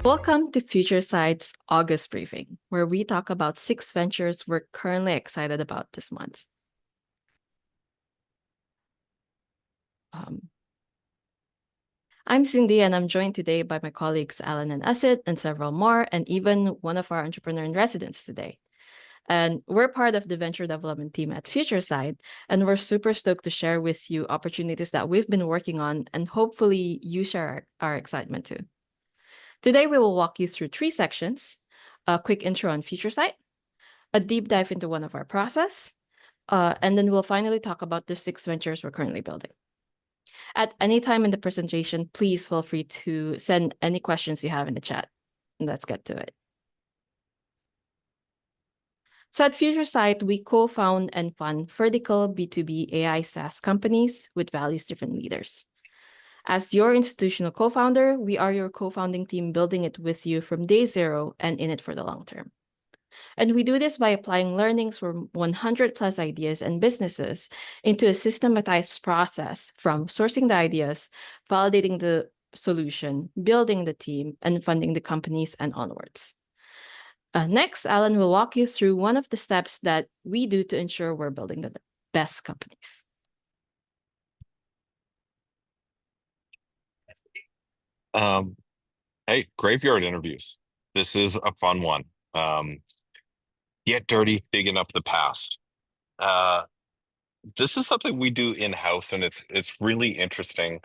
Welcome to FutureSight's August briefing, where we talk about 6 ventures we're currently excited about this month. I'm Cindy, and I'm joined today by my colleagues Alan and Asit, and several more, and even one of our entrepreneur in residence today. And we're part of the venture development team at FutureSight, and we're super stoked to share with you opportunities that we've been working on, and hopefully you share our excitement too. Today, we will walk you through 3 sections: a quick intro on FutureSight, a deep dive into one of our process, and then we'll finally talk about the 6 ventures we're currently building. At any time in the presentation, please feel free to send any questions you have in the chat. And let's get to it. So at FutureSight, we co-found and fund vertical B2B AI SaaS companies with values-driven leaders. As your institutional co-founder, we are your co-founding team building it with you from day 0 and in it for the long term. And we do this by applying learnings from 100 plus ideas and businesses into a systematized process from sourcing the ideas, validating the solution, building the team, and funding the companies and onwards. Next, Alan will walk you through one of the steps that we do to ensure we're building the best companies. Hey, graveyard interviews. This is a fun one. Get dirty, digging up the past. This is something we do in-house, and it's really interesting.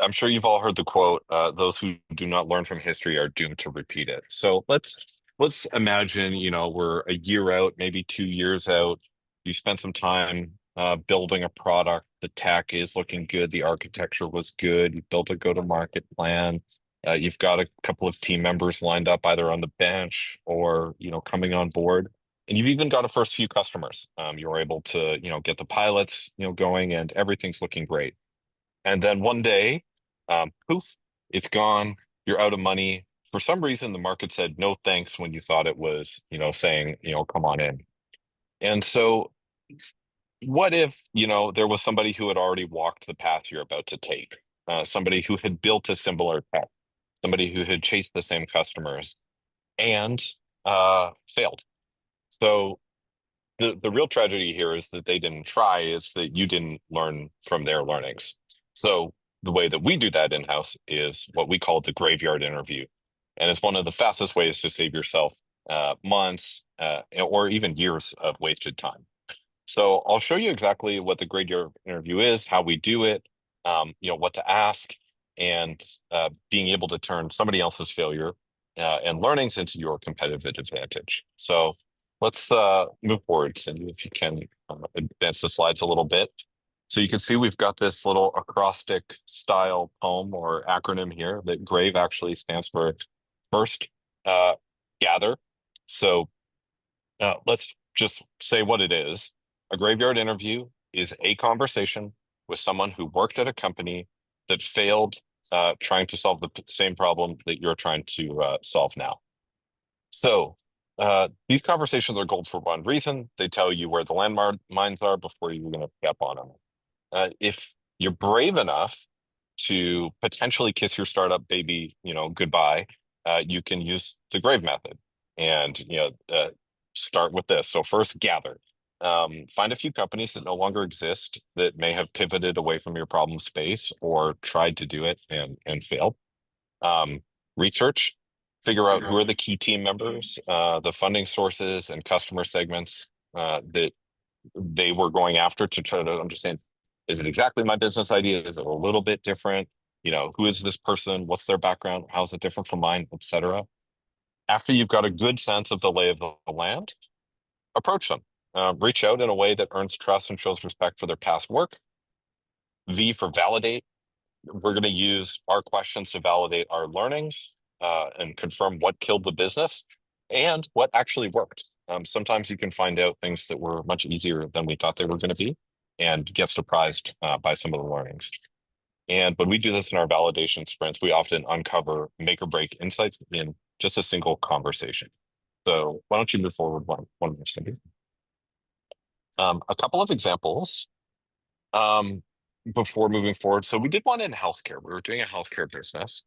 I'm sure you've all heard the quote, those who do not learn from history are doomed to repeat it. So let's imagine, we're a year out, maybe 2 years out. You spent some time building a product. The tech is looking good. The architecture was good. You built a go-to-market plan. You've got a couple of team members lined up either on the bench or, coming on board. And you've even got a first few customers. You were able to, get the pilots, going, and everything's looking great. And then one day, poof, it's gone. You're out of money. For some reason, the market said no thanks when you thought it was, saying, come on in. And so what if, there was somebody who had already walked the path you're about to take, somebody who had built a similar tech, somebody who had chased the same customers and failed. So the real tragedy here is that they didn't try, is that you didn't learn from their learnings. So the way that we do that in-house is what we call the graveyard interview. And it's one of the fastest ways to save yourself months or even years of wasted time. So I'll show you exactly what the graveyard interview is, how we do it, what to ask, and being able to turn somebody else's failure and learnings into your competitive advantage. So let's move forward, Cindy, if you can advance the slides a little bit. So you can see we've got this little acrostic style poem or acronym here that GRAVE actually stands for first, gather. So let's just say what it is. A graveyard interview is a conversation with someone who worked at a company that failed trying to solve the same problem that you're trying to solve now. So these conversations are gold for one reason. They tell you where the landmines are before you're going to step on them. If you're brave enough to potentially kiss your startup baby, goodbye, you can use the GRAVE method and, start with this. So first, gather. Find a few companies that no longer exist that may have pivoted away from your problem space or tried to do it and failed. Research. Figure out who are the key team members, the funding sources and customer segments that they were going after to try to understand, is it exactly my business idea? Is it a little bit different? Who is this person? What's their background? How is it different from mine, etc. After you've got a good sense of the lay of the land, approach them. Reach out in a way that earns trust and shows respect for their past work. V for validate. We're going to use our questions to validate our learnings and confirm what killed the business and what actually worked. Sometimes you can find out things that were much easier than we thought they were going to be and get surprised by some of the learnings. And when we do this in our validation sprints, we often uncover make or break insights in just a single conversation. So why don't you move forward one more, Cindy? A couple of examples before moving forward. So we did one in healthcare. We were doing a healthcare business.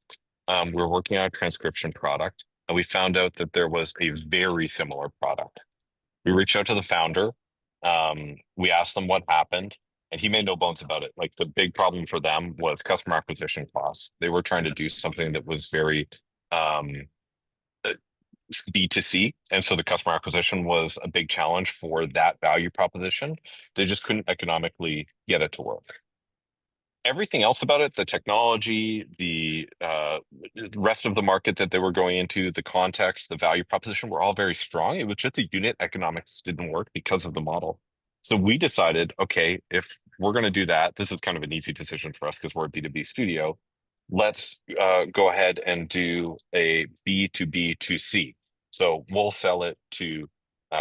we were working on a transcription product, and we found out that there was a very similar product. We reached out to the founder. We asked them what happened, and he made no bones about it. Like, the big problem for them was customer acquisition costs. They were trying to do something that was very um, B2C. And so the customer acquisition was a big challenge for that value proposition. They just couldn't economically get it to work. Everything else about it, the technology, the rest of the market that they were going into, the context, the value proposition were all very strong. It was just the unit economics didn't work because of the model. So we decided, okay, if we're going to do that, this is kind of an easy decision for us because we're a B2B studio. Let's go ahead and do a B2B2C. So we'll sell it to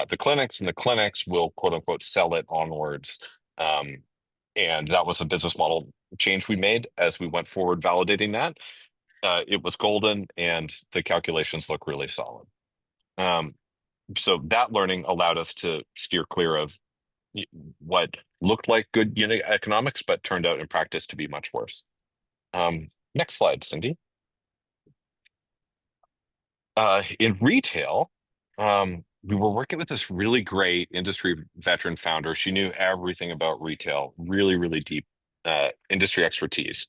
the clinics, and the clinics will, quote unquote, sell it onwards. And that was a business model change we made as we went forward validating that. It was golden, and the calculations look really solid. So that learning allowed us to steer clear of what looked like good unit economics, but turned out in practice to be much worse. Next slide, Cindy. In retail, we were working with this really great industry veteran founder. She knew everything about retail, really, really deep industry expertise.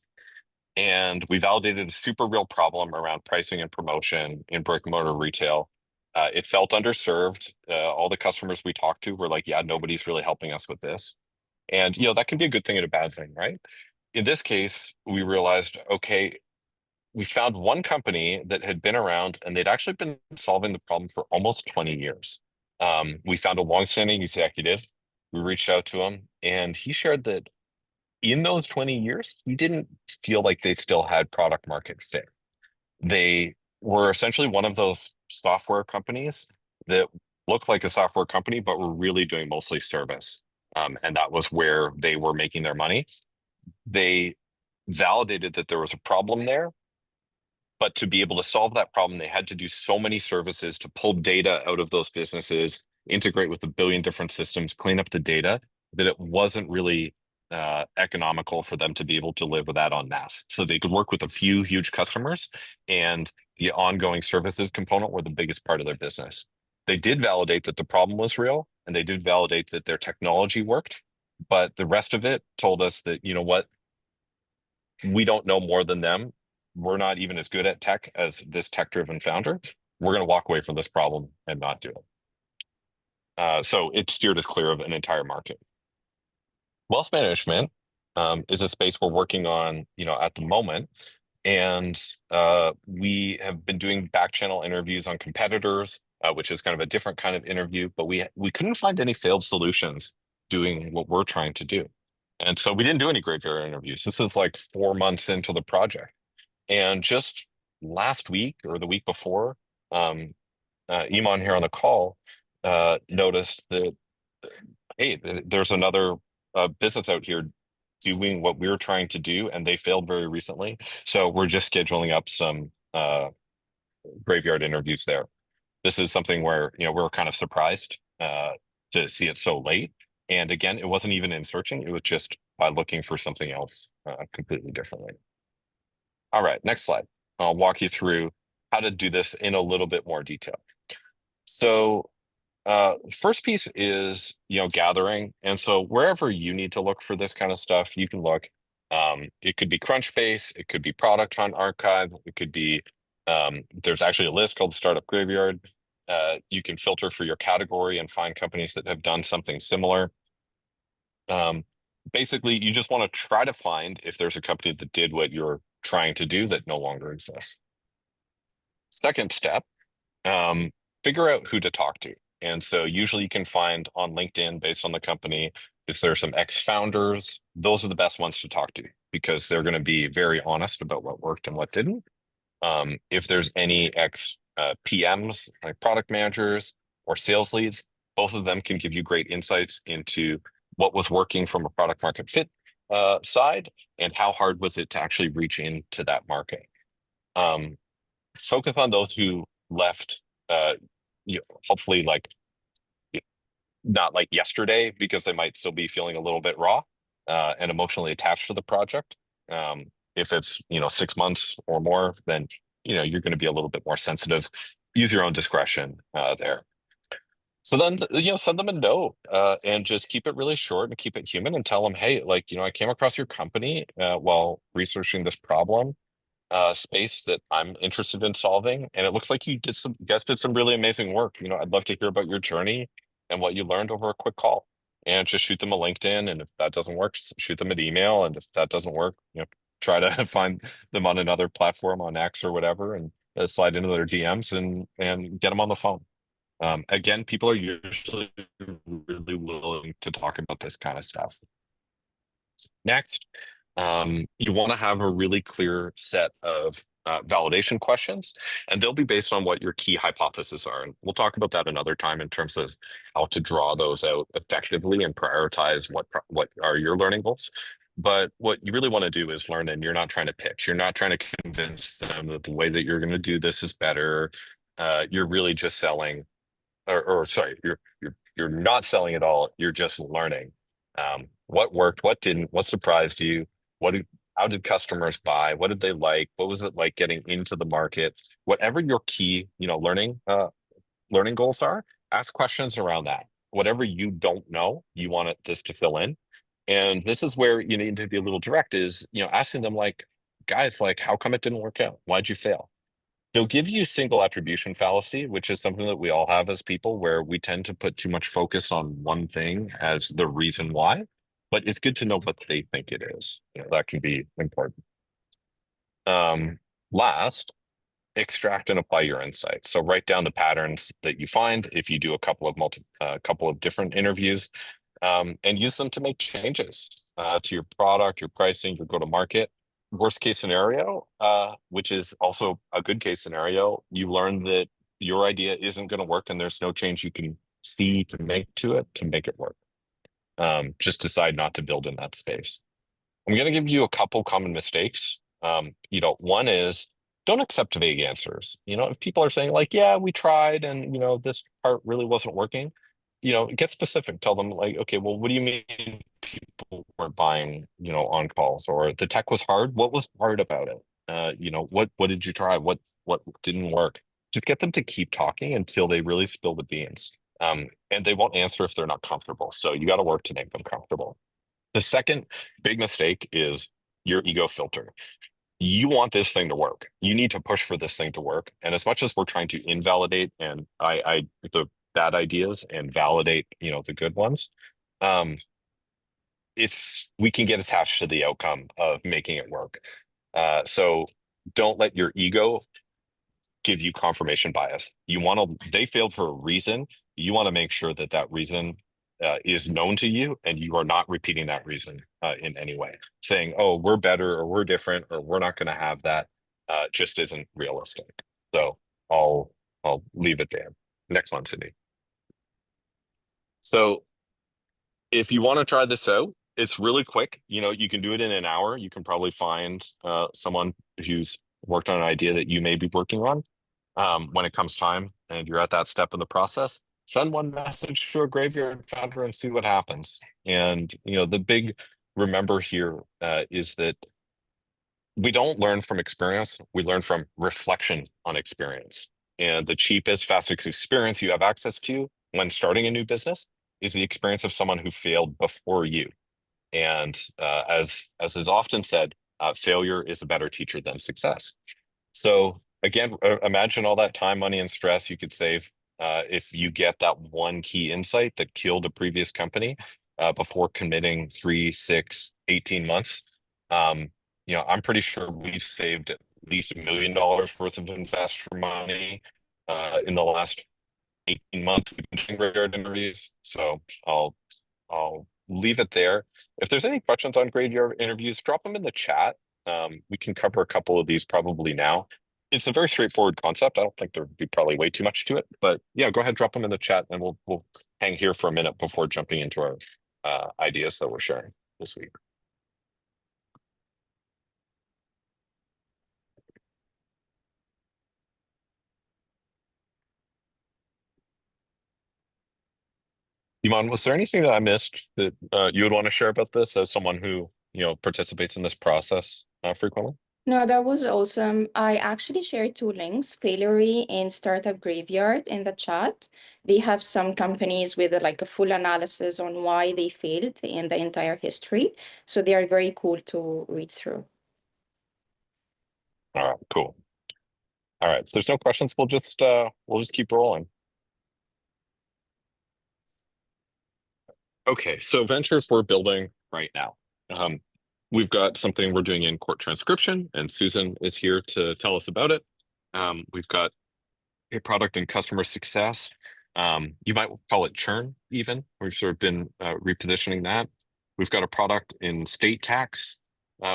And we validated a super real problem around pricing and promotion in brick and mortar retail. It felt underserved. All the customers we talked to were like, yeah, nobody's really helping us with this. And, that can be a good thing and a bad thing, right? In this case, we realized, okay, we found one company that had been around, and they'd actually been solving the problem for almost 20 years. We found a longstanding executive. We reached out to him, and he shared that in those 20 years, he didn't feel like they still had product market fit. They were essentially one of those software companies that looked like a software company, but were really doing mostly service. And that was where they were making their money. They validated that there was a problem there, but to be able to solve that problem, they had to do so many services to pull data out of those businesses, integrate with a billion different systems, clean up the data, that it wasn't really economical for them to be able to live with that en masse. So they could work with a few huge customers, and the ongoing services component were the biggest part of their business. They did validate that the problem was real, and they did validate that their technology worked, but the rest of it told us that, you know what, we don't know more than them. We're not even as good at tech as this tech-driven founder. We're going to walk away from this problem and not do it. So it steered us clear of an entire market. Wealth management is a space we're working on, at the moment, and we have been doing back channel interviews on competitors, which is kind of a different kind of interview. But we couldn't find any failed solutions doing what we're trying to do, and so we didn't do any graveyard interviews. This is like 4 months into the project, and just last week or the week before, Iman here on the call noticed that, hey, there's another business out here doing what we were trying to do, and they failed very recently. So we're just scheduling up some graveyard interviews there. This is something where, we're kind of surprised to see it so late. And again, it wasn't even in searching, it was just by looking for something else completely differently. All right, next slide. I'll walk you through how to do this in a little bit more detail. So first piece is, gathering. And so wherever you need to look for this kind of stuff, you can look. It could be Crunchbase, it could be Product Hunt Archive, it could be, there's actually a list called Startup Graveyard. You can filter for your category and find companies that have done something similar. Basically, you just want to try to find if there's a company that did what you're trying to do that no longer exists. Second step, figure out who to talk to. And so usually you can find on LinkedIn, based on the company, is there some ex-founders? Those are the best ones to talk to because they're going to be very honest about what worked and what didn't. If there's any ex-PMs, like product managers or sales leads, both of them can give you great insights into what was working from a product market fit side and how hard was it to actually reach into that market. Focus on those who left, hopefully not like yesterday, because they might still be feeling a little bit raw and emotionally attached to the project. If it's 6 months or more, then you're going to be a little bit more sensitive. Use your own discretion there. So then, send them a note and just keep it really short and keep it human and tell them, hey, like, I came across your company while researching this problem space that I'm interested in solving. And it looks like you guys did some really amazing work. I'd love to hear about your journey and what you learned over a quick call. And just shoot them a LinkedIn. And if that doesn't work, just shoot them an email. And if that doesn't work, try to find them on another platform on X or whatever and slide into their DMs and get them on the phone. Again, people are usually really willing to talk about this kind of stuff. Next, you want to have a really clear set of validation questions, and they'll be based on what your key hypotheses are. And we'll talk about that another time in terms of how to draw those out effectively and prioritize what are your learning goals. But what you really want to do is learn, and you're not trying to pitch. You're not trying to convince them that the way that you're going to do this is better. You're really just selling, or sorry, you're not selling at all. You're just learning. What worked, what didn't, what surprised you, how did customers buy, what did they like, what was it like getting into the market? Whatever your key, learning goals are, ask questions around that. Whatever you don't know, you want this to fill in. And this is where you need to be a little direct is, asking them like, guys, like, how come it didn't work out? Why'd you fail? They'll give you single attribution fallacy, which is something that we all have as people, where we tend to put too much focus on one thing as the reason why. But it's good to know what they think it is. That can be important. Last, extract and apply your insights. So write down the patterns that you find if you do a couple of different interviews, and use them to make changes to your product, your pricing, your go-to-market. Worst case scenario, which is also a good case scenario, you learn that your idea isn't going to work and there's no change you can see to make it work. Just decide not to build in that space. I'm going to give you a couple common mistakes. One is don't accept vague answers. If people are saying like, yeah, we tried and, this part really wasn't working, get specific. Tell them like, okay, well, what do you mean people weren't buying, on calls, or the tech was hard? What was hard about it? What did you try? What didn't work? Just get them to keep talking until they really spill the beans. And they won't answer if they're not comfortable. So you got to work to make them comfortable. The second big mistake is your ego filter. You want this thing to work. You need to push for this thing to work. And as much as we're trying to invalidate and the bad ideas and validate, the good ones, we can get attached to the outcome of making it work. So don't let your ego give you confirmation bias. They failed for a reason. You want to make sure that reason is known to you, and you are not repeating that reason in any way. Saying, "Oh, we're better," or "We're different," or "We're not going to have that," just isn't realistic. So I'll leave it there. Next one, Cindy. So if you want to try this out, it's really quick. You can do it in an hour. You can probably find someone who's worked on an idea that you may be working on. When it comes time and you're at that step in the process, send one message to a graveyard founder and see what happens. And the big remember here is that we don't learn from experience, we learn from reflection on experience. And the cheapest, fastest experience you have access to when starting a new business is the experience of someone who failed before you. And as is often said, failure is a better teacher than success. So again, imagine all that time, money, and stress you could save if you get that one key insight that killed a previous company before committing 3, 6, 18 months. I'm pretty sure we've saved at least $1 million worth of investor money in the last 18 months. We've been doing graveyard interviews. So I'll leave it there. If there's any questions on graveyard interviews, drop them in the chat. We can cover a couple of these probably now. It's a very straightforward concept. I don't think there'd be probably way too much to it, but yeah, go ahead, drop them in the chat, and we'll hang here for a minute before jumping into our ideas that we're sharing this week. Iman, was there anything that I missed that you would want to share about this as someone who participates in this process frequently? No, that was awesome. I actually shared two links, Failery and Startup Graveyard, in the chat. They have some companies with like a full analysis on why they failed in the entire history. So they are very cool to read through. All right, cool. All right, so there's no questions. We'll just keep rolling. Okay, so ventures we're building right now. We've got something we're doing in court transcription, and Susan is here to tell us about it. We've got a product in customer success. You might call it churn even. We've sort of been repositioning that. We've got a product in state tax,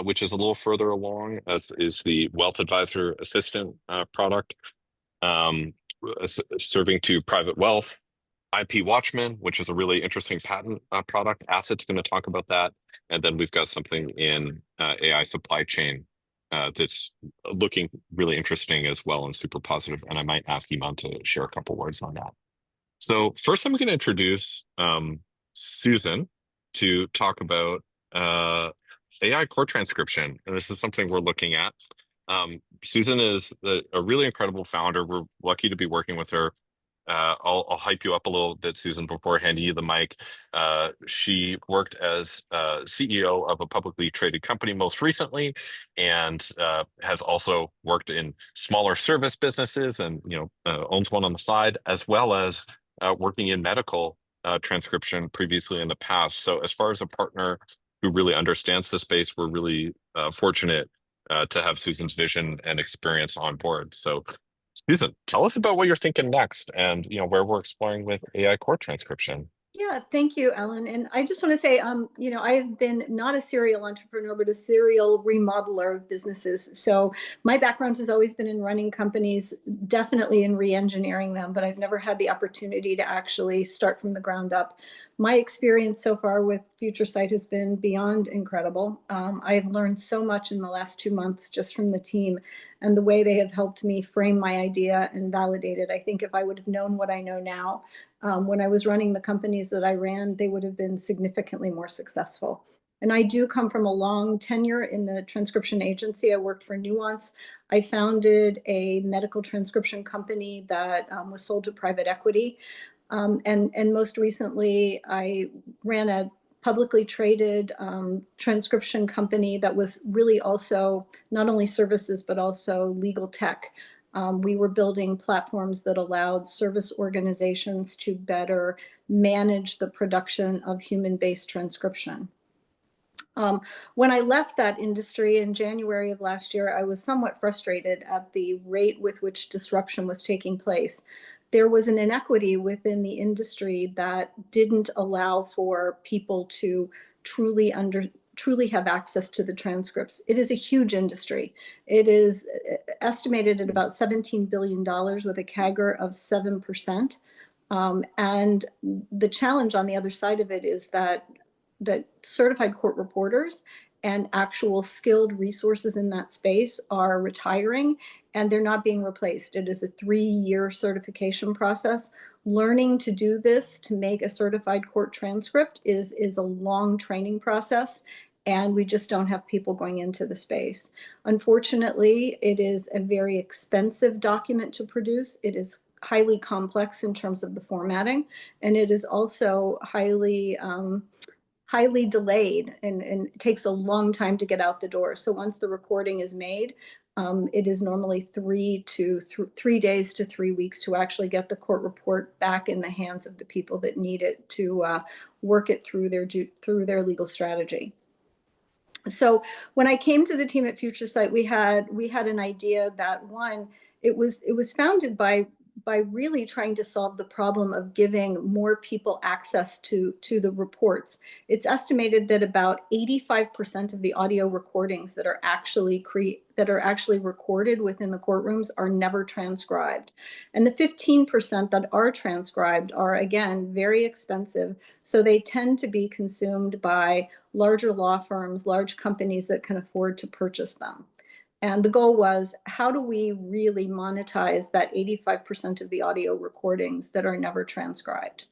which is a little further along, as is the Wealth Advisor Assistant product, serving to private wealth. IP Watchman, which is a really interesting patent product. Asset's going to talk about that. And then we've got something in AI supply chain that's looking really interesting as well and super positive. And I might ask Iman to share a couple words on that. So first, I'm going to introduce Susan to talk about AI court transcription. And this is something we're looking at. Susan is a really incredible founder. We're lucky to be working with her. I'll hype you up a little bit, Susan, before handing you the mic. She worked as CEO of a publicly traded company most recently, and has also worked in smaller service businesses, and owns one on the side, as well as working in medical transcription previously in the past. So, as far as a partner who really understands the space, we're really fortunate to have Susan's vision and experience on board. So, Susan, tell us about what you're thinking next, and where we're exploring with AI court transcription. Yeah, thank you, Ellen. And I just want to say, I have been not a serial entrepreneur, but a serial remodeler of businesses. So my background has always been in running companies, definitely in re-engineering them, but I've never had the opportunity to actually start from the ground up. My experience so far with FutureSight has been beyond incredible. I have learned so much in the last 2 months just from the team and the way they have helped me frame my idea and validate it. I think if I would have known what I know now, when I was running the companies that I ran, they would have been significantly more successful. And I do come from a long tenure in the transcription agency. I worked for Nuance. I founded a medical transcription company that was sold to private equity. And most recently, I ran a publicly traded transcription company that was really also not only services, but also legal tech. We were building platforms that allowed service organizations to better manage the production of human-based transcription. When I left that industry in January of last year, I was somewhat frustrated at the rate with which disruption was taking place. There was an inequity within the industry that didn't allow for people to truly have access to the transcripts. It is a huge industry. It is estimated at about $17 billion with a CAGR of 7%. And the challenge on the other side of it is that certified court reporters and actual skilled resources in that space are retiring, and they're not being replaced. It is a 3-year certification process. Learning to do this, to make a certified court transcript, is a long training process, and we just don't have people going into the space. Unfortunately, it is a very expensive document to produce. It is highly complex in terms of the formatting, and it is also highly delayed, and it takes a long time to get out the door. So once the recording is made, it is normally 3 days to 3 weeks to actually get the court report back in the hands of the people that need it to work it through their legal strategy. So when I came to the team at FutureSight, we had an idea that, one, it was founded by really trying to solve the problem of giving more people access to the reports. It's estimated that about 85% of the audio recordings that are actually recorded within the courtrooms are never transcribed. And the 15% that are transcribed are, again, very expensive. So they tend to be consumed by larger law firms, large companies that can afford to purchase them. And the goal was, how do we really monetize that 85% of the audio recordings that are never transcribed?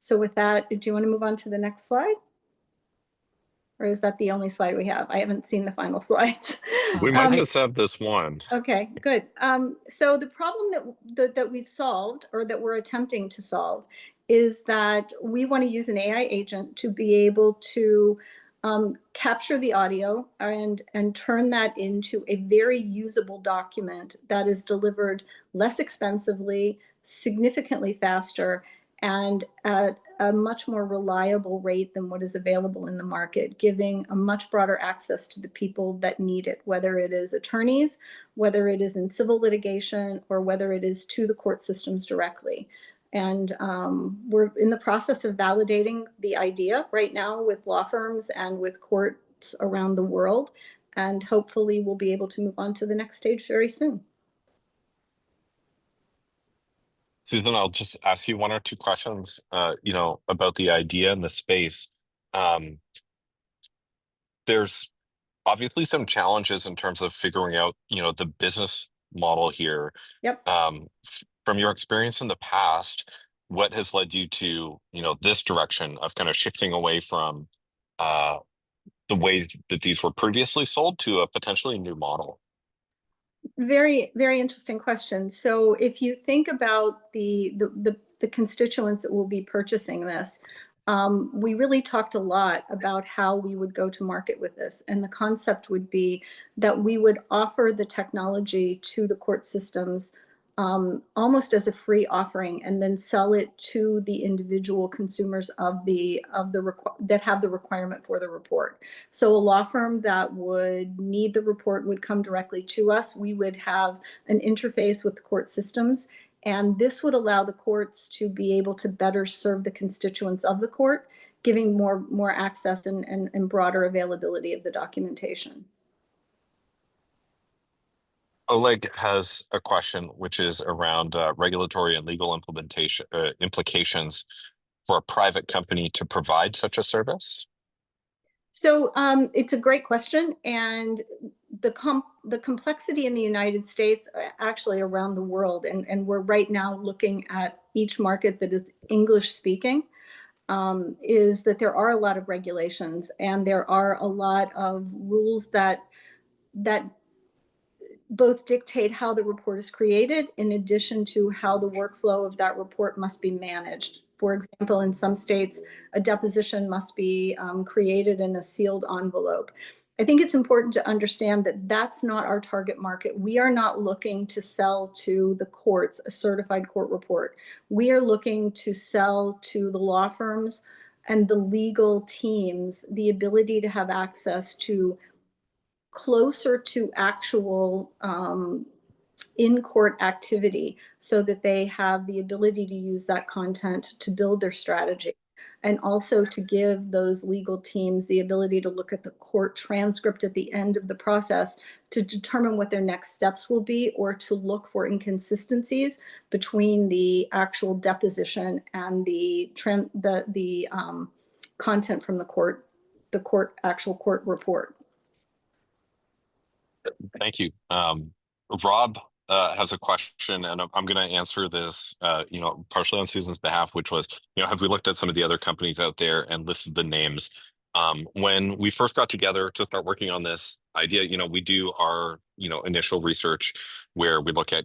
So with that, do you want to move on to the next slide? Or is that the only slide we have? I haven't seen the final slides. We might just have this one. Okay, good. So the problem that we've solved, or that we're attempting to solve, is that we want to use an AI agent to be able to capture the audio and turn that into a very usable document that is delivered less expensively, significantly faster, and at a much more reliable rate than what is available in the market, giving a much broader access to the people that need it, whether it is attorneys, whether it is in civil litigation, or whether it is to the court systems directly. And we're in the process of validating the idea right now with law firms and with courts around the world. And hopefully we'll be able to move on to the next stage very soon. Susan, I'll just ask you one or two questions, about the idea and the space. There's obviously some challenges in terms of figuring out, the business model here. Yep. From your experience in the past, what has led you to, this direction of kind of shifting away from the way that these were previously sold to a potentially new model? Very, very interesting question. So if you think about the constituents that will be purchasing this, we really talked a lot about how we would go to market with this. And the concept would be that we would offer the technology to the court systems almost as a free offering, and then sell it to the individual consumers that have the requirement for the report. So a law firm that would need the report would come directly to us. We would have an interface with the court systems, and this would allow the courts to be able to better serve the constituents of the court, giving more access and broader availability of the documentation. Oleg has a question, which is around regulatory and legal implications for a private company to provide such a service. So it's a great question, and the complexity in the United States, actually around the world, and we're right now looking at each market that is English speaking, is that there are a lot of regulations, and there are a lot of rules that both dictate how the report is created, in addition to how the workflow of that report must be managed. For example, in some states, a deposition must be created in a sealed envelope. I think it's important to understand that that's not our target market. We are not looking to sell to the courts a certified court report. We are looking to sell to the law firms and the legal teams the ability to have access to closer to actual in-court activity, so that they have the ability to use that content to build their strategy, and also to give those legal teams the ability to look at the court transcript at the end of the process to determine what their next steps will be, or to look for inconsistencies between the actual deposition and the content from the actual court report. Thank you. Rob has a question, and I'm going to answer this, partially on Susan's behalf, which was, have we looked at some of the other companies out there and listed the names? When we first got together to start working on this idea, we do our, initial research where we look at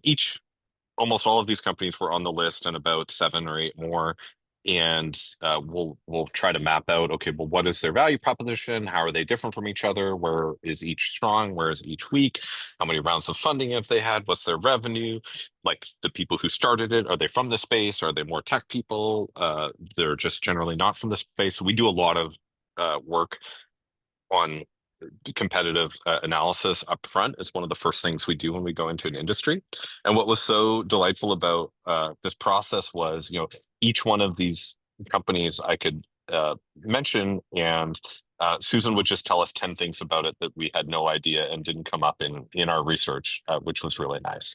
almost all of these companies were on the list, and about 7 or 8 more. And we'll try to map out, okay, well, what is their value proposition? How are they different from each other? Where is each strong? Where is each weak? How many rounds of funding have they had? What's their revenue? Like, the people who started it, are they from the space? Are they more tech people? They're just generally not from the space. So we do a lot of work on competitive analysis up front. It's one of the first things we do when we go into an industry. And what was so delightful about this process was, each one of these companies I could mention, and Susan would just tell us 10 things about it that we had no idea and didn't come up in our research, which was really nice.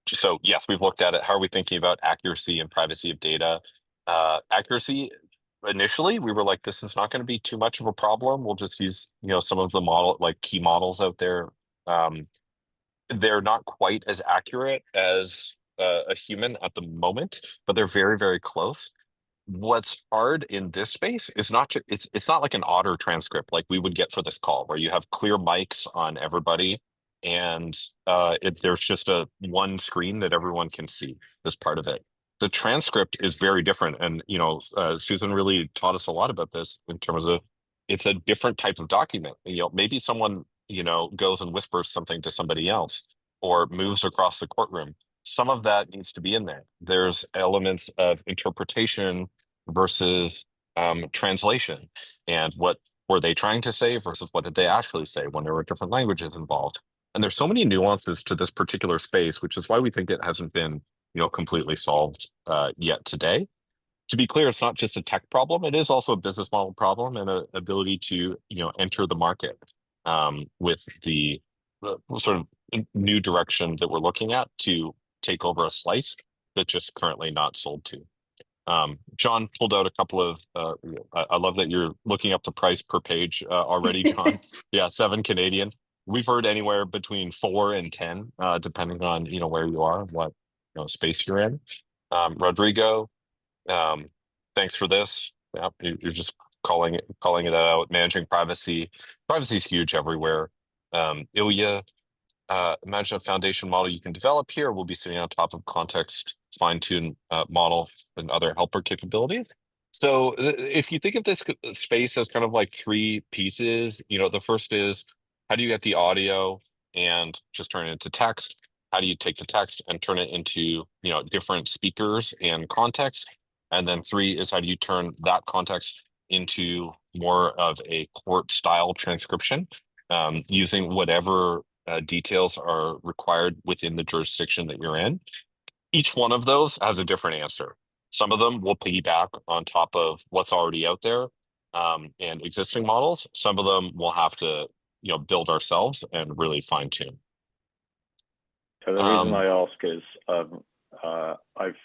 So yes, we've looked at it. How are we thinking about accuracy and privacy of data? Accuracy, initially we were like, this is not going to be too much of a problem. We'll just use, some of the key models out there. They're not quite as accurate as a human at the moment, but they're very, very close. what's hard in this space is not it's not like an otter transcript like we would get for this call where you have clear mics on everybody and there's just a one screen that everyone can see as part of it. The transcript is very different, and Susan really taught us a lot about this in terms of it's a different type of document. Maybe someone goes and whispers something to somebody else or moves across the courtroom. Some of that needs to be in there. There's elements of interpretation versus translation, and what were they trying to say versus what did they actually say when there were different languages involved. And there's so many nuances to this particular space, which is why we think it hasn't been completely solved yet today. To be clear, it's not just a tech problem. It is also a business model problem and an ability to enter the market with the sort of new direction that we're looking at to take over a slice that's just currently not sold to. John pulled out a couple of, I love that you're looking up the price per page already, John. Yeah, 7 Canadian. We've heard anywhere between 4 and 10, depending on where you are, what space you're in. Rodrigo, thanks for this. Yeah, you're just calling it out. Managing privacy. Privacy is huge everywhere. Ilya, imagine a foundation model you can develop here. We'll be sitting on top of context fine-tune model and other helper capabilities. So if you think of this space as kind of like 3 pieces, the first is how do you get the audio and just turn it into text? How do you take the text and turn it into different speakers and context? And then 3 is how do you turn that context into more of a court style transcription using whatever details are required within the jurisdiction that you're in. Each one of those has a different answer. Some of them will piggyback on top of what's already out there and existing models. Some of them will have to build ourselves and really fine tune. So the reason I ask is I've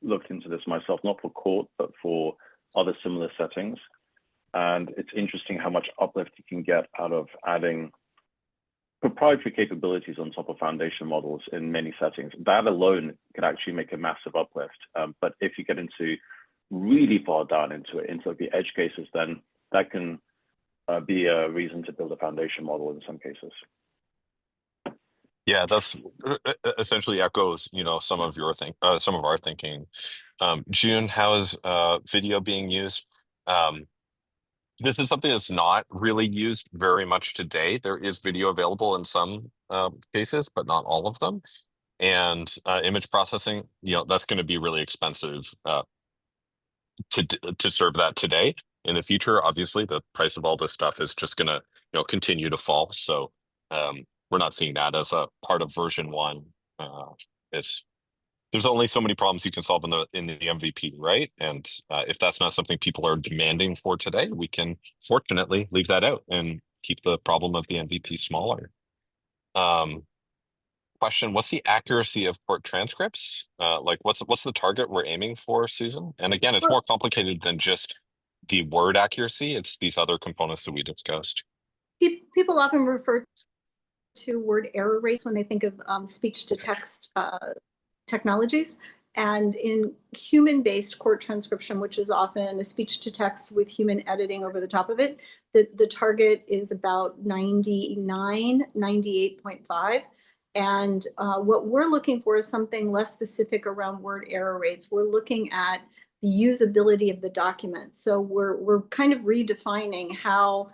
looked into this myself, not for court, but for other similar settings. And it's interesting how much uplift you can get out of adding proprietary capabilities on top of foundation models in many settings. That alone can actually make a massive uplift. But if you get into really far down into the edge cases, then that can be a reason to build a foundation model in some cases. Yeah, that's essentially echoes, some of our thinking. June, how is video being used? This is something that's not really used very much today. There is video available in some cases, but not all of them. And image processing, that's going to be really expensive to serve that today. In the future, obviously, the price of all this stuff is just going to continue to fall. So we're not seeing that as a part of version 1. There's only so many problems you can solve in the MVP, right? And if that's not something people are demanding for today, we can fortunately leave that out and keep the problem of the MVP smaller. Question: what's the accuracy of court transcripts? What's the target we're aiming for, Susan? And again, it's more complicated than just the word accuracy. It's these other components that we discussed. People often refer to word error rates when they think of speech-to-text technologies. And in human-based court transcription, which is often a speech-to-text with human editing over the top of it, the target is about 99, 98.5. And what we're looking for is something less specific around word error rates. We're looking at the usability of the document. So we're kind of redefining how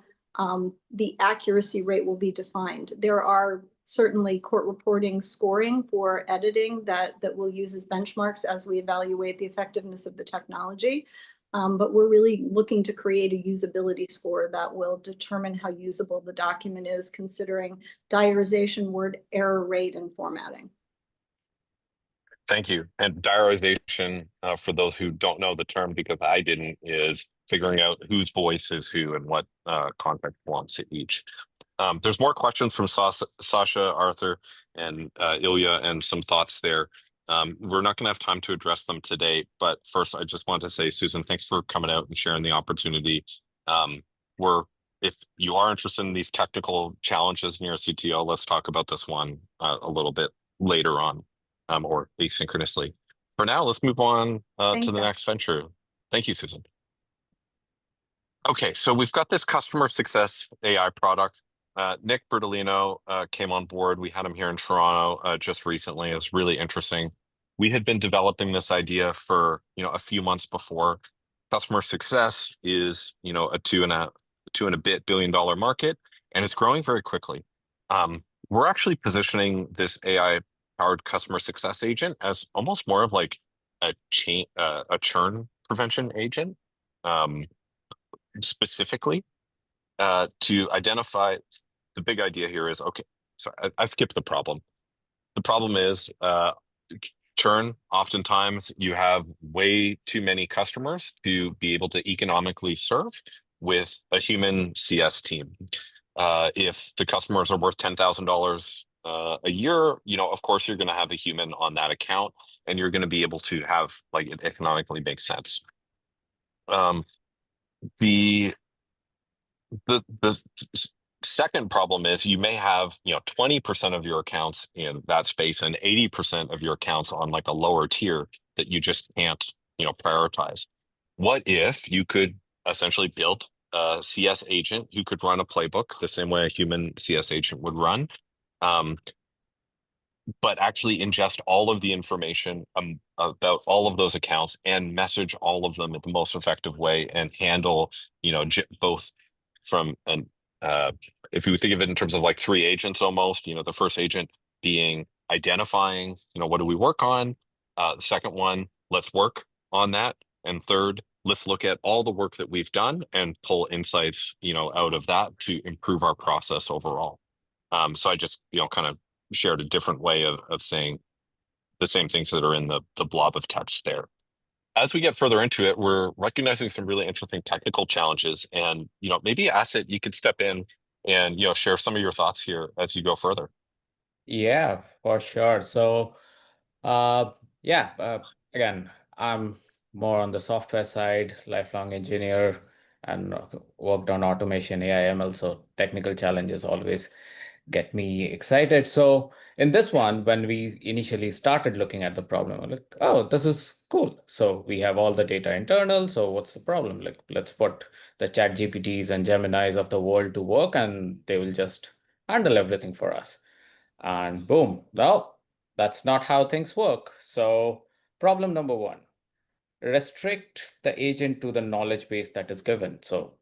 the accuracy rate will be defined. There are certainly court reporting scoring for editing that we'll use as benchmarks as we evaluate the effectiveness of the technology. But we're really looking to create a usability score that will determine how usable the document is, considering diarization, word error rate, and formatting. Thank you. And diarization, for those who don't know the term, because I didn't, is figuring out whose voice is who and what context belongs to each. There's more questions from Sasha, Arthur, and Ilya, and some thoughts there. We're not going to have time to address them today, but first I just wanted to say, Susan, thanks for coming out and sharing the opportunity. If you are interested in these technical challenges in your CTO, let's talk about this one a little bit later on, or asynchronously. For now, let's move on to the next venture. Thank you, Susan. Okay, so we've got this customer success AI product. Nick Bertolino came on board. We had him here in Toronto just recently. It was really interesting. We had been developing this idea for a few months before. Customer success is a two and a bit $2 billion market, and it's growing very quickly. We're actually positioning this AI powered customer success agent as almost more of like a churn prevention agent. Specifically to identify the big idea here is, okay, so I skipped the problem. The problem is churn. Oftentimes you have way too many customers to be able to economically serve with a human CS team. If the customers are worth $10,000 a year, of course you're going to have a human on that account, and you're going to be able to have like it economically makes sense. The second problem is you may have 20% of your accounts in that space and 80% of your accounts on like a lower tier that you just can't prioritize. What if you could essentially build a CS agent who could run a playbook the same way a human CS agent would run, but actually ingest all of the information about all of those accounts and message all of them in the most effective way and handle both from an if you think of it in terms of like three agents almost, the first agent being identifying, what do we work on? The second one, let's work on that. And third, let's look at all the work that we've done and pull insights, out of that to improve our process overall. So I just, kind of shared a different way of saying the same things that are in the blob of text there. As we get further into it, we're recognizing some really interesting technical challenges, and maybe Asset, you could step in and share some of your thoughts here as you go further. Yeah, for sure. So, again, I'm more on the software side, lifelong engineer, and worked on automation, AI, ML. So technical challenges always get me excited. So in this one, when we initially started looking at the problem, I'm like, oh, this is cool. So we have all the data internal. So what's the problem? Like, let's put the ChatGPTs and Geminis of the world to work, and they will just handle everything for us. And boom, well, that's not how things work. So problem number one, restrict the agent to the knowledge base that is given. So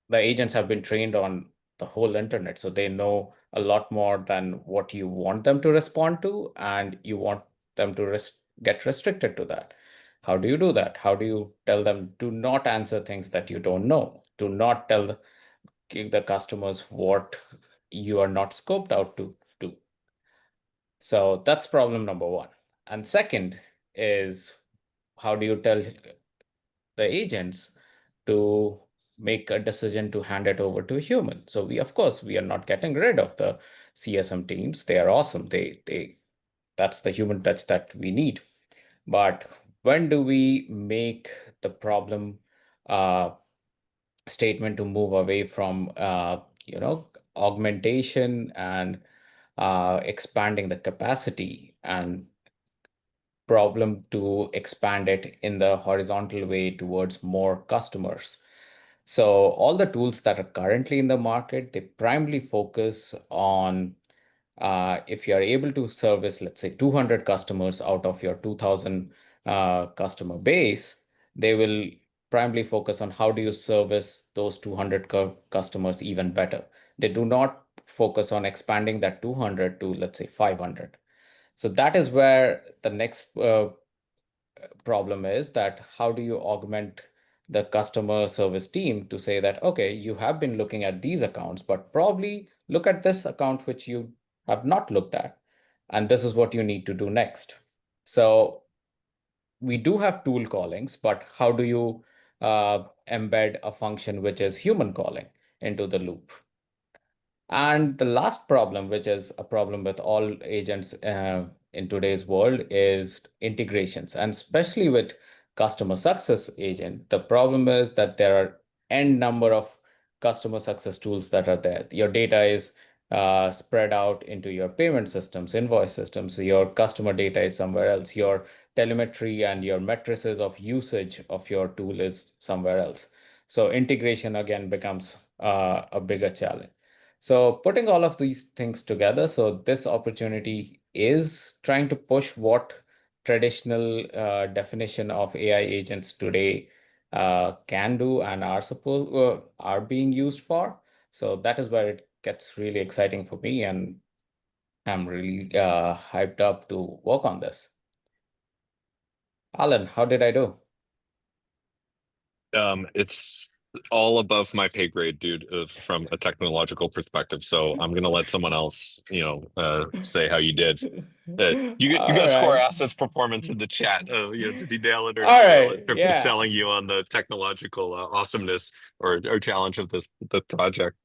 the agents have been trained on the whole internet, so they know a lot more than what you want them to respond to, and you want them to get restricted to that. How do you do that? How do you tell them do not answer things that you don't know? Do not tell the customers what you are not scoped out to do. So that's problem number one. And second is, how do you tell the agents to make a decision to hand it over to a human? So of course, we are not getting rid of the CSM teams. They are awesome. That's the human touch that we need. But when do we make the problem statement to move away from augmentation and expanding the capacity, and problem to expand it in the horizontal way towards more customers? So all the tools that are currently in the market, they primarily focus on if you are able to service, let's say, 200 customers out of your 2,000 customer base, they will primarily focus on how do you service those 200 customers even better. They do not focus on expanding that 200 to, let's say, 500. So that is where the next problem is, that how do you augment the customer service team to say that, okay, you have been looking at these accounts, but probably look at this account which you have not looked at, and this is what you need to do next. So we do have tool callings, but how do you embed a function which is human calling into the loop? And the last problem, which is a problem with all agents in today's world, is integrations. And especially with customer success agent, the problem is that there are n number of customer success tools that are there. Your data is spread out into your payment systems, invoice systems. Your customer data is somewhere else. Your telemetry and your matrices of usage of your tool is somewhere else. So integration again becomes a bigger challenge. So putting all of these things together, so this opportunity is trying to push what traditional definition of AI agents today can do and are being used for. So that is where it gets really exciting for me, and I'm really hyped up to work on this. Alan, how did I do? It's all above my pay grade, dude, from a technological perspective. So I'm gonna let someone else, say how you did. You All got score right. assets performance in the chat. Did he nail it or All not nail it right. in terms of Yeah. selling you on the technological awesomeness or challenge of the project?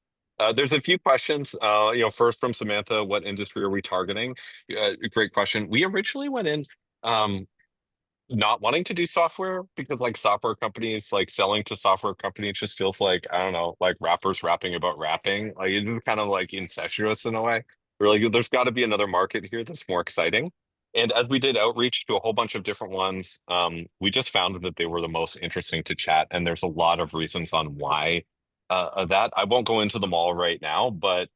There's a few questions. First from Samantha, what industry are we targeting? Great question. We originally went in not wanting to do software because like software companies, like selling to software companies just feels like, I don't know, like rappers rapping about rapping. Like it's kind of like incestuous in a way. We're like, there's got to be another market here that's more exciting. And as we did outreach to a whole bunch of different ones, we just found that they were the most interesting to chat. And there's a lot of reasons on why that. I won't go into them all right now, but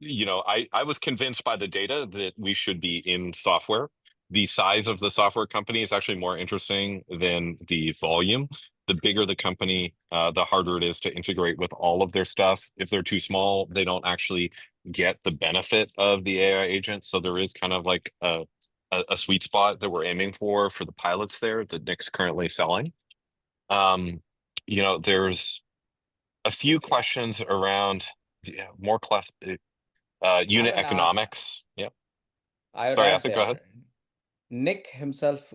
I was convinced by the data that we should be in software. The size of the software company is actually more interesting than the volume. The bigger the company, the harder it is to integrate with all of their stuff. If they're too small, they don't actually get the benefit of the AI agent. So there is kind of like a sweet spot that we're aiming for the pilots there that Nick's currently selling. There's a few questions around more unit Alan, economics. Yep. I would Sorry, add Asik, go ahead. there, Nick himself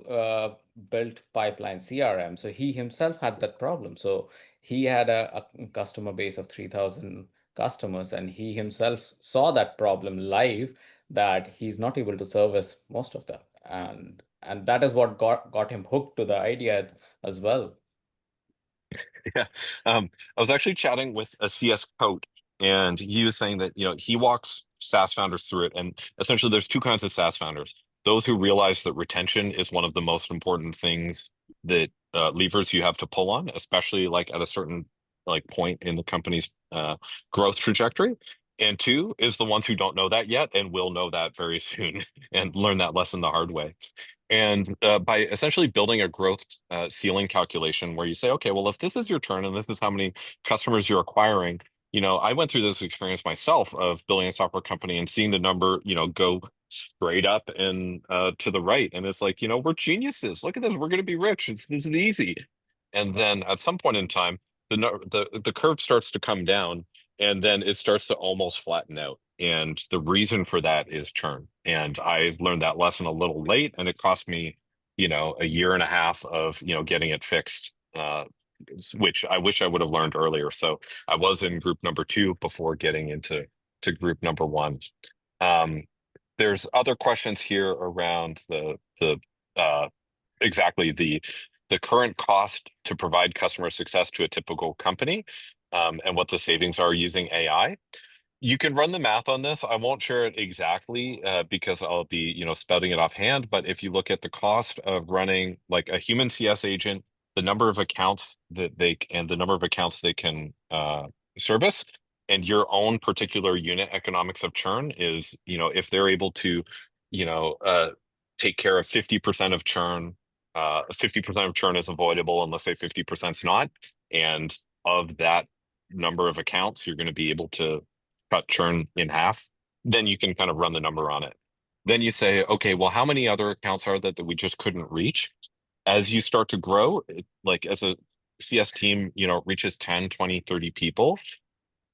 built pipeline CRM, so he himself had that problem. So he had a customer base of 3,000 customers, and he himself saw that problem live, that he's not able to service most of them, and that is what got him hooked to the idea as well. Yeah. I was actually chatting with a CS coach, and he was saying that, he walks SaaS founders through it. And essentially there's two kinds of SaaS founders. Those who realize that retention is one of the most important things that levers you have to pull on, especially like at a certain like point in the company's growth trajectory. And two is the ones who don't know that yet and will know that very soon and learn that lesson the hard way. And by essentially building a growth ceiling calculation where you say, okay, well, if this is your turn and this is how many customers you're acquiring, I went through this experience myself of building a software company and seeing the number, go straight up and to the right. And it's like, we're geniuses. Look at this. We're going to be rich. This is easy. And then at some point in time, the curve starts to come down, and then it starts to almost flatten out. And the reason for that is churn. And I learned that lesson a little late, and it cost me, a year and a half of, getting it fixed, which I wish I would have learned earlier. So I was in group number 2 before getting into group number 1. There's other questions here around exactly the current cost to provide customer success to a typical company, and what the savings are using AI. You can run the math on this. I won't share it exactly because I'll be, spouting it offhand. But if you look at the cost of running like a human CS agent, the number of accounts and the number of accounts they can service, and your own particular unit economics of churn is, if they're able to, take care of 50% of churn, 50% of churn is avoidable, and let's say 50% is not. And of that number of accounts, you're going to be able to cut churn in half, then you can kind of run the number on it. Then you say, okay, well, how many other accounts are that we just couldn't reach? As you start to grow, like as a CS team, reaches 10, 20, 30 people,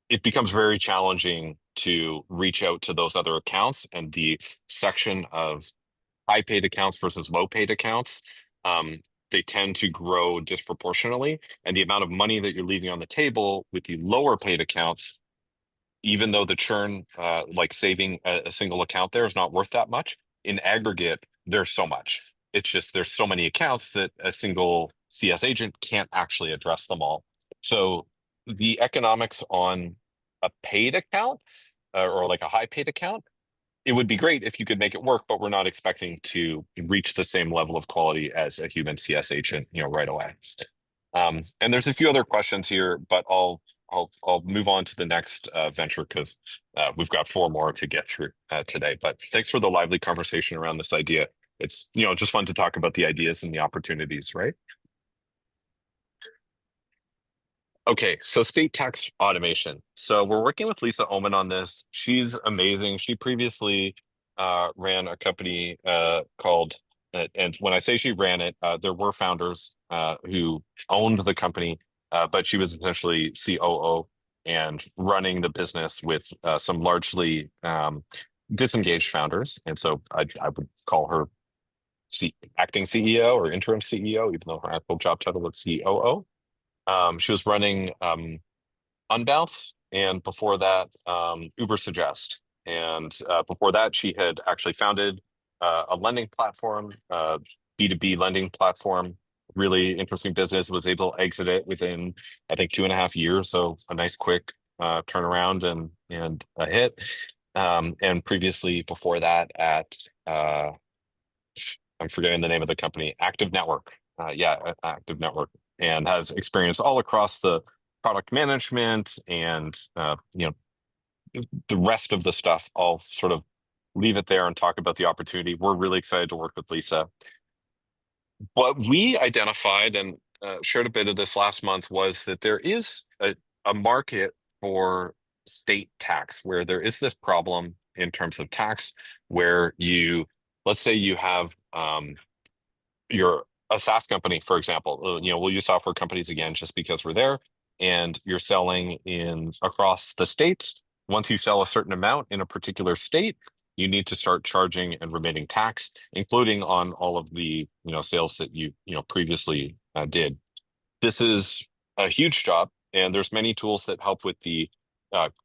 it becomes very challenging to reach out to those other accounts. And the section of high paid accounts versus low paid accounts, they tend to grow disproportionately. And the amount of money that you're leaving on the table with the lower paid accounts, even though the churn, like saving a single account there is not worth that much, in aggregate, there's so much. It's just there's so many accounts that a single CS agent can't actually address them all. So the economics on a paid account or like a high paid account it would be great if you could make it work, but we're not expecting to reach the same level of quality as a human CS agent, right away. And there's a few other questions here, but I'll move on to the next venture because we've got 4 more to get through today. But thanks for the lively conversation around this idea. It's just fun to talk about the ideas and the opportunities, right? Okay, so state tax automation. So we're working with Lisa Oman on this. She's amazing. She previously ran a company called, and when I say she ran it, there were founders who owned the company, but she was essentially COO and running the business with some largely disengaged founders. And so I would call her acting CEO or interim CEO, even though her actual job title was COO. She was running Unbounce, and before that, Uber Suggest. And before that, she had actually founded a lending platform, B2B lending platform, really interesting business, was able to exit it within, I think, 2.5 years. So a nice quick turnaround and a hit. And previously before that at, I'm forgetting the name of the company, Active Network. Active Network, and has experience all across the product management and the rest of the stuff. I'll sort of leave it there and talk about the opportunity. We're really excited to work with Lisa. What we identified and shared a bit of this last month was that there is a market for state tax where there is this problem in terms of tax where let's say you have you're a SaaS company, for example. We'll use software companies again just because we're there, and you're selling across the states. Once you sell a certain amount in a particular state, you need to start charging and remitting tax, including on all of the sales that you previously did. This is a huge job, and there's many tools that help with the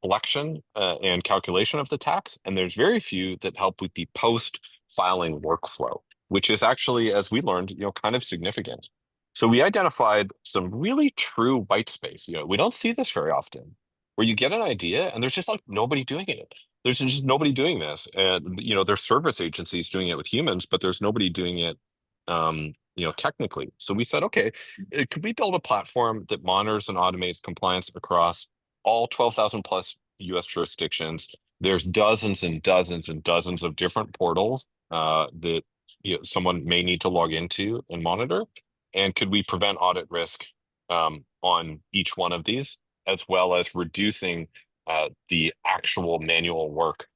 collection and calculation of the tax, and there's very few that help with the post-filing workflow, which is actually, as we learned, kind of significant. So we identified some really true white space. We don't see this very often, where you get an idea and there's just like nobody doing it. There's just nobody doing this. And, there's service agencies doing it with humans, but there's nobody doing it, technically. So we said, okay, could we build a platform that monitors and automates compliance across all 12,000 plus US jurisdictions? There's dozens and dozens and dozens of different portals that someone may need to log into and monitor. And could we prevent audit risk on each one of these, as well as reducing the actual manual work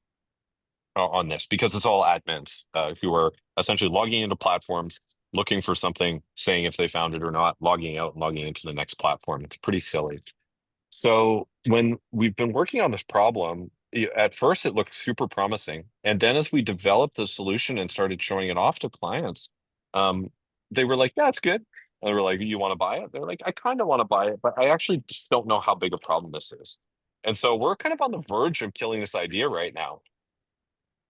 on this? Because it's all admins who are essentially logging into platforms, looking for something, saying if they found it or not, logging out and logging into the next platform. It's pretty silly. So when we've been working on this problem, at first it looked super promising. And then as we developed the solution and started showing it off to clients, they were like, yeah, it's good. And they were like, you want to buy it? They're like, I kind of want to buy it, but I actually just don't know how big a problem this is. And so we're kind of on the verge of killing this idea right now.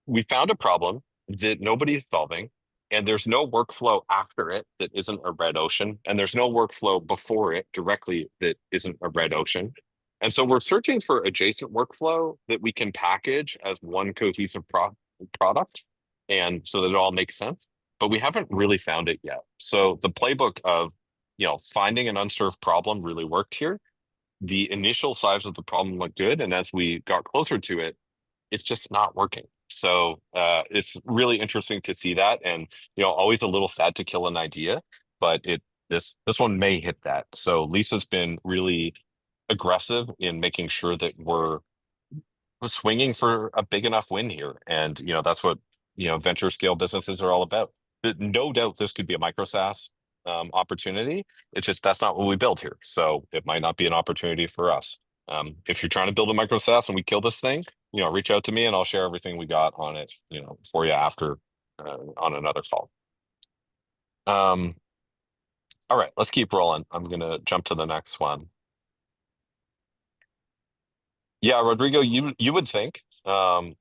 We found a problem that nobody's solving, and there's no workflow after it that isn't a red ocean, and there's no workflow before it directly that isn't a red ocean. And so we're searching for adjacent workflow that we can package as one cohesive product, and so that it all makes sense, but we haven't really found it yet. So the playbook of finding an unserved problem really worked here. The initial size of the problem looked good, and as we got closer to it, it's just not working. So it's really interesting to see that, and always a little sad to kill an idea, but this one may hit that. So Lisa's been really aggressive in making sure that we're swinging for a big enough win here, and that's what venture scale businesses are all about. No doubt this could be a micro SaaS opportunity. It's just that's not what we built here, so it might not be an opportunity for us. If you're trying to build a micro SaaS and we kill this thing, reach out to me and I'll share everything we got on it, for you after on another call. All right, let's keep rolling. I'm gonna jump to the next one. Yeah, Rodrigo, you would think that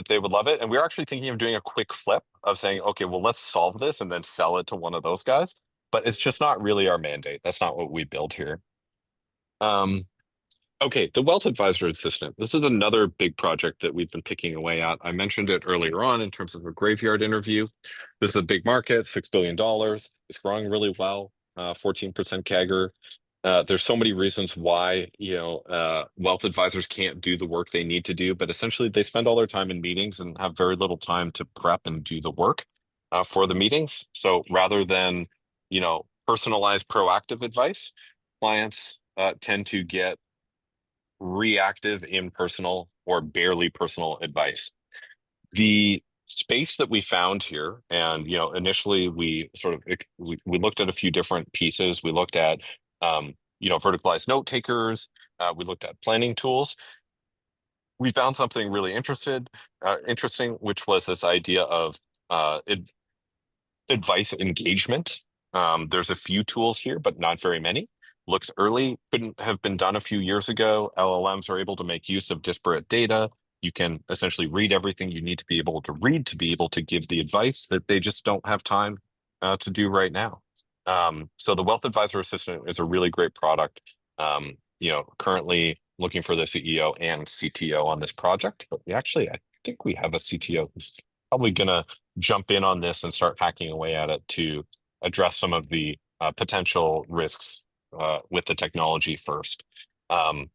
they would love it, and we're actually thinking of doing a quick flip of saying, okay, well, let's solve this and then sell it to one of those guys. But it's just not really our mandate. That's not what we build here. Okay, the Wealth Advisor Assistant. This is another big project that we've been picking away at. I mentioned it earlier on in terms of a graveyard interview. This is a big market, $6 billion. It's growing really well, 14% CAGR. There's so many reasons why, wealth advisors can't do the work they need to do, but essentially they spend all their time in meetings and have very little time to prep and do the work for the meetings. So rather than, personalized proactive advice, clients tend to get reactive, impersonal, or barely personal advice. The space that we found here, and initially we looked at a few different pieces. We looked at verticalized note takers. We looked at planning tools. We found something really interesting, which was this idea of advice engagement. There's a few tools here, but not very many. Looks early, couldn't have been done a few years ago. LLMs are able to make use of disparate data. You can essentially read everything you need to be able to read to be able to give the advice that they just don't have time to do right now. So the Wealth Advisor Assistant is a really great product. Currently looking for the CEO and CTO on this project, but I think we have a CTO who's probably gonna jump in on this and start hacking away at it to address some of the potential risks with the technology first. The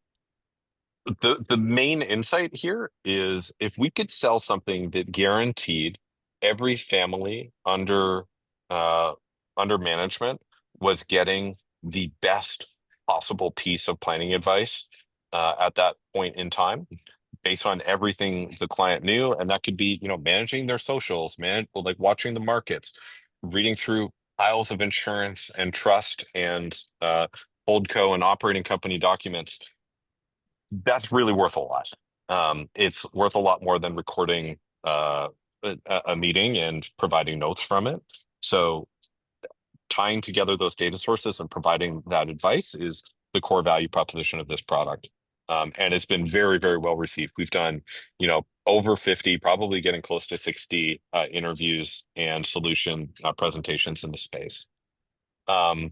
main insight here is if we could sell something that guaranteed every family under management was getting the best possible piece of planning advice at that point in time, based on everything the client knew, and that could be managing their socials, like watching the markets, reading through piles of insurance and trust and holdco and operating company documents. That's really worth a lot. It's worth a lot more than recording a meeting and providing notes from it. So tying together those data sources and providing that advice is the core value proposition of this product. And it's been very, very well received. We've done, over 50, probably getting close to 60 interviews and solution presentations in the space. A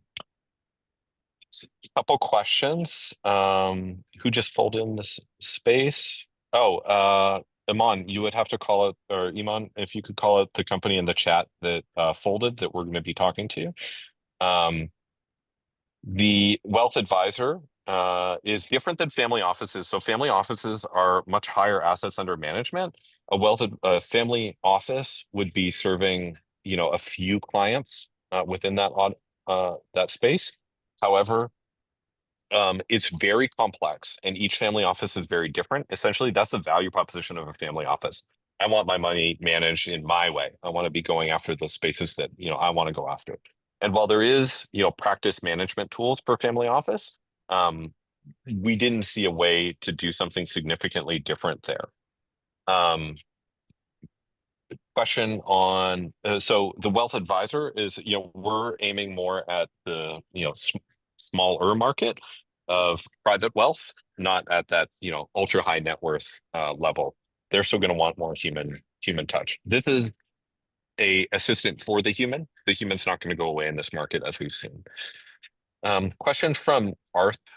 couple questions. Who just folded in this space? Oh, Iman, you would have to call it, or Iman, if you could call it the company in the chat that folded that we're going to be talking to. The wealth advisor is different than family offices. So family offices are much higher assets under management. A family office would be serving, a few clients within that space. However, it's very complex, and each family office is very different. Essentially, that's the value proposition of a family office. I want my money managed in my way. I want to be going after the spaces that I want to go after. And while there is, practice management tools per family office, we didn't see a way to do something significantly different there. Question on, so the wealth advisor is, we're aiming more at the, smaller market of private wealth, not at that, ultra high net worth level. They're still going to want more human touch. This is a assistant for the human. The human's not going to go away in this market, as we've seen. Question from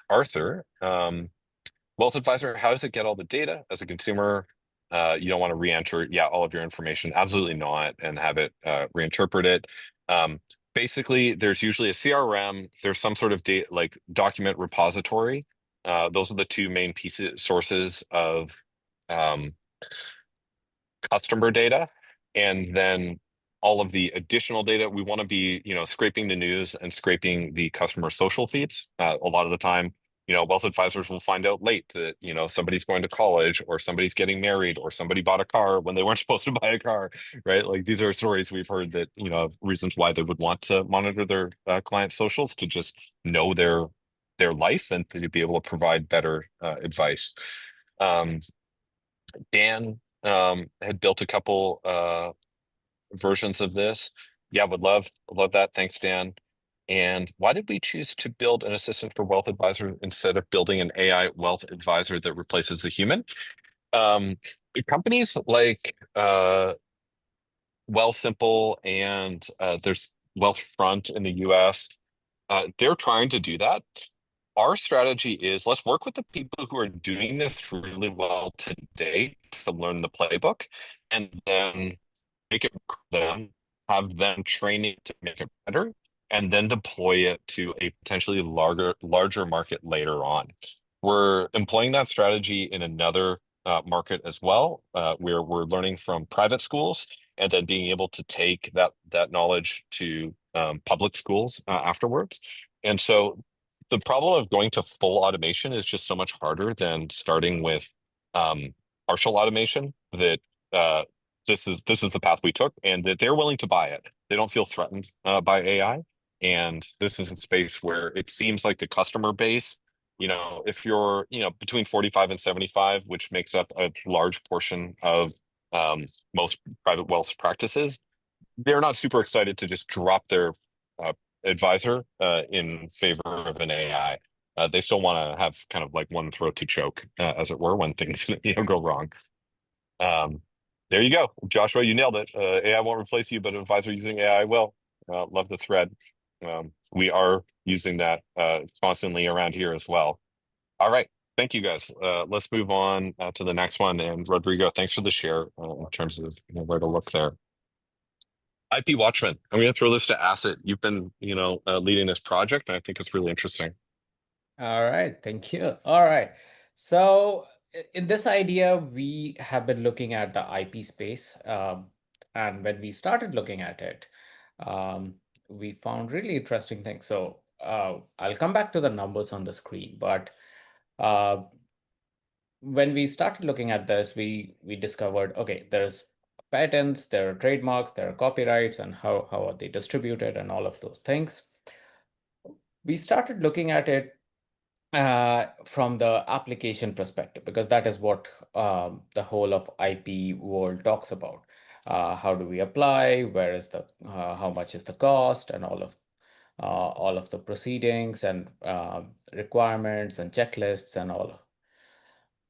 Arthur. Wealth advisor, how does it get all the data as a consumer? You don't want to re-enter all of your information. Absolutely not, and have it reinterpreted. Basically, there's usually a CRM. There's some sort of data, like document repository. Those are the two main sources of customer data, and then all of the additional data. We want to be, scraping the news and scraping the customer social feeds. A lot of the time, wealth advisors will find out late that, somebody's going to college, or somebody's getting married, or somebody bought a car when they weren't supposed to buy a car, right? Like, these are stories we've heard that, of reasons why they would want to monitor their client socials, to just know their life and to be able to provide better advice. Dan had built a couple versions of this. Would love that. Thanks, Dan. And why did we choose to build an assistant for wealth advisor instead of building an AI wealth advisor that replaces the human? Companies like Wealthsimple and there's Wealthfront in the US, they're trying to do that. our strategy is let's work with the people who are doing this really well today to learn the playbook, and then make it work for them, have them train it to make it better, and then deploy it to a potentially larger market later on. We're employing that strategy in another market as well, where we're learning from private schools and then being able to take that knowledge to public schools afterwards. And so the problem of going to full automation is just so much harder than starting with partial automation. That this is the path we took, and that they're willing to buy it. They don't feel threatened by AI, and this is a space where it seems like the customer base, if you're between 45 and 75, which makes up a large portion of most private wealth practices, they're not super excited to just drop their advisor in favor of an AI. They still want to have kind of like one throat to choke, as it were, when things go wrong. There you go, Joshua. You nailed it. AI won't replace you, but an advisor using AI will. Love the thread. We are using that constantly around here as well. All right. Thank you, guys. Let's move on to the next one. And Rodrigo, thanks for the share in terms of where to look there. IP Watchman, I'm going to throw this to Asset. You've been, leading this project, and I think it's really interesting. All right, thank you. All right. So in this idea, we have been looking at the IP space. And when we started looking at it, we found really interesting things. So I'll come back to the numbers on the screen, but when we started looking at this, we discovered, okay, there's patents, there are trademarks, there are copyrights, and how are they distributed and all of those things. We started looking at it from the application perspective, because that is what the whole of IP world talks about. How do we apply? Where is the how much is the cost, and all of the proceedings and requirements and checklists and all.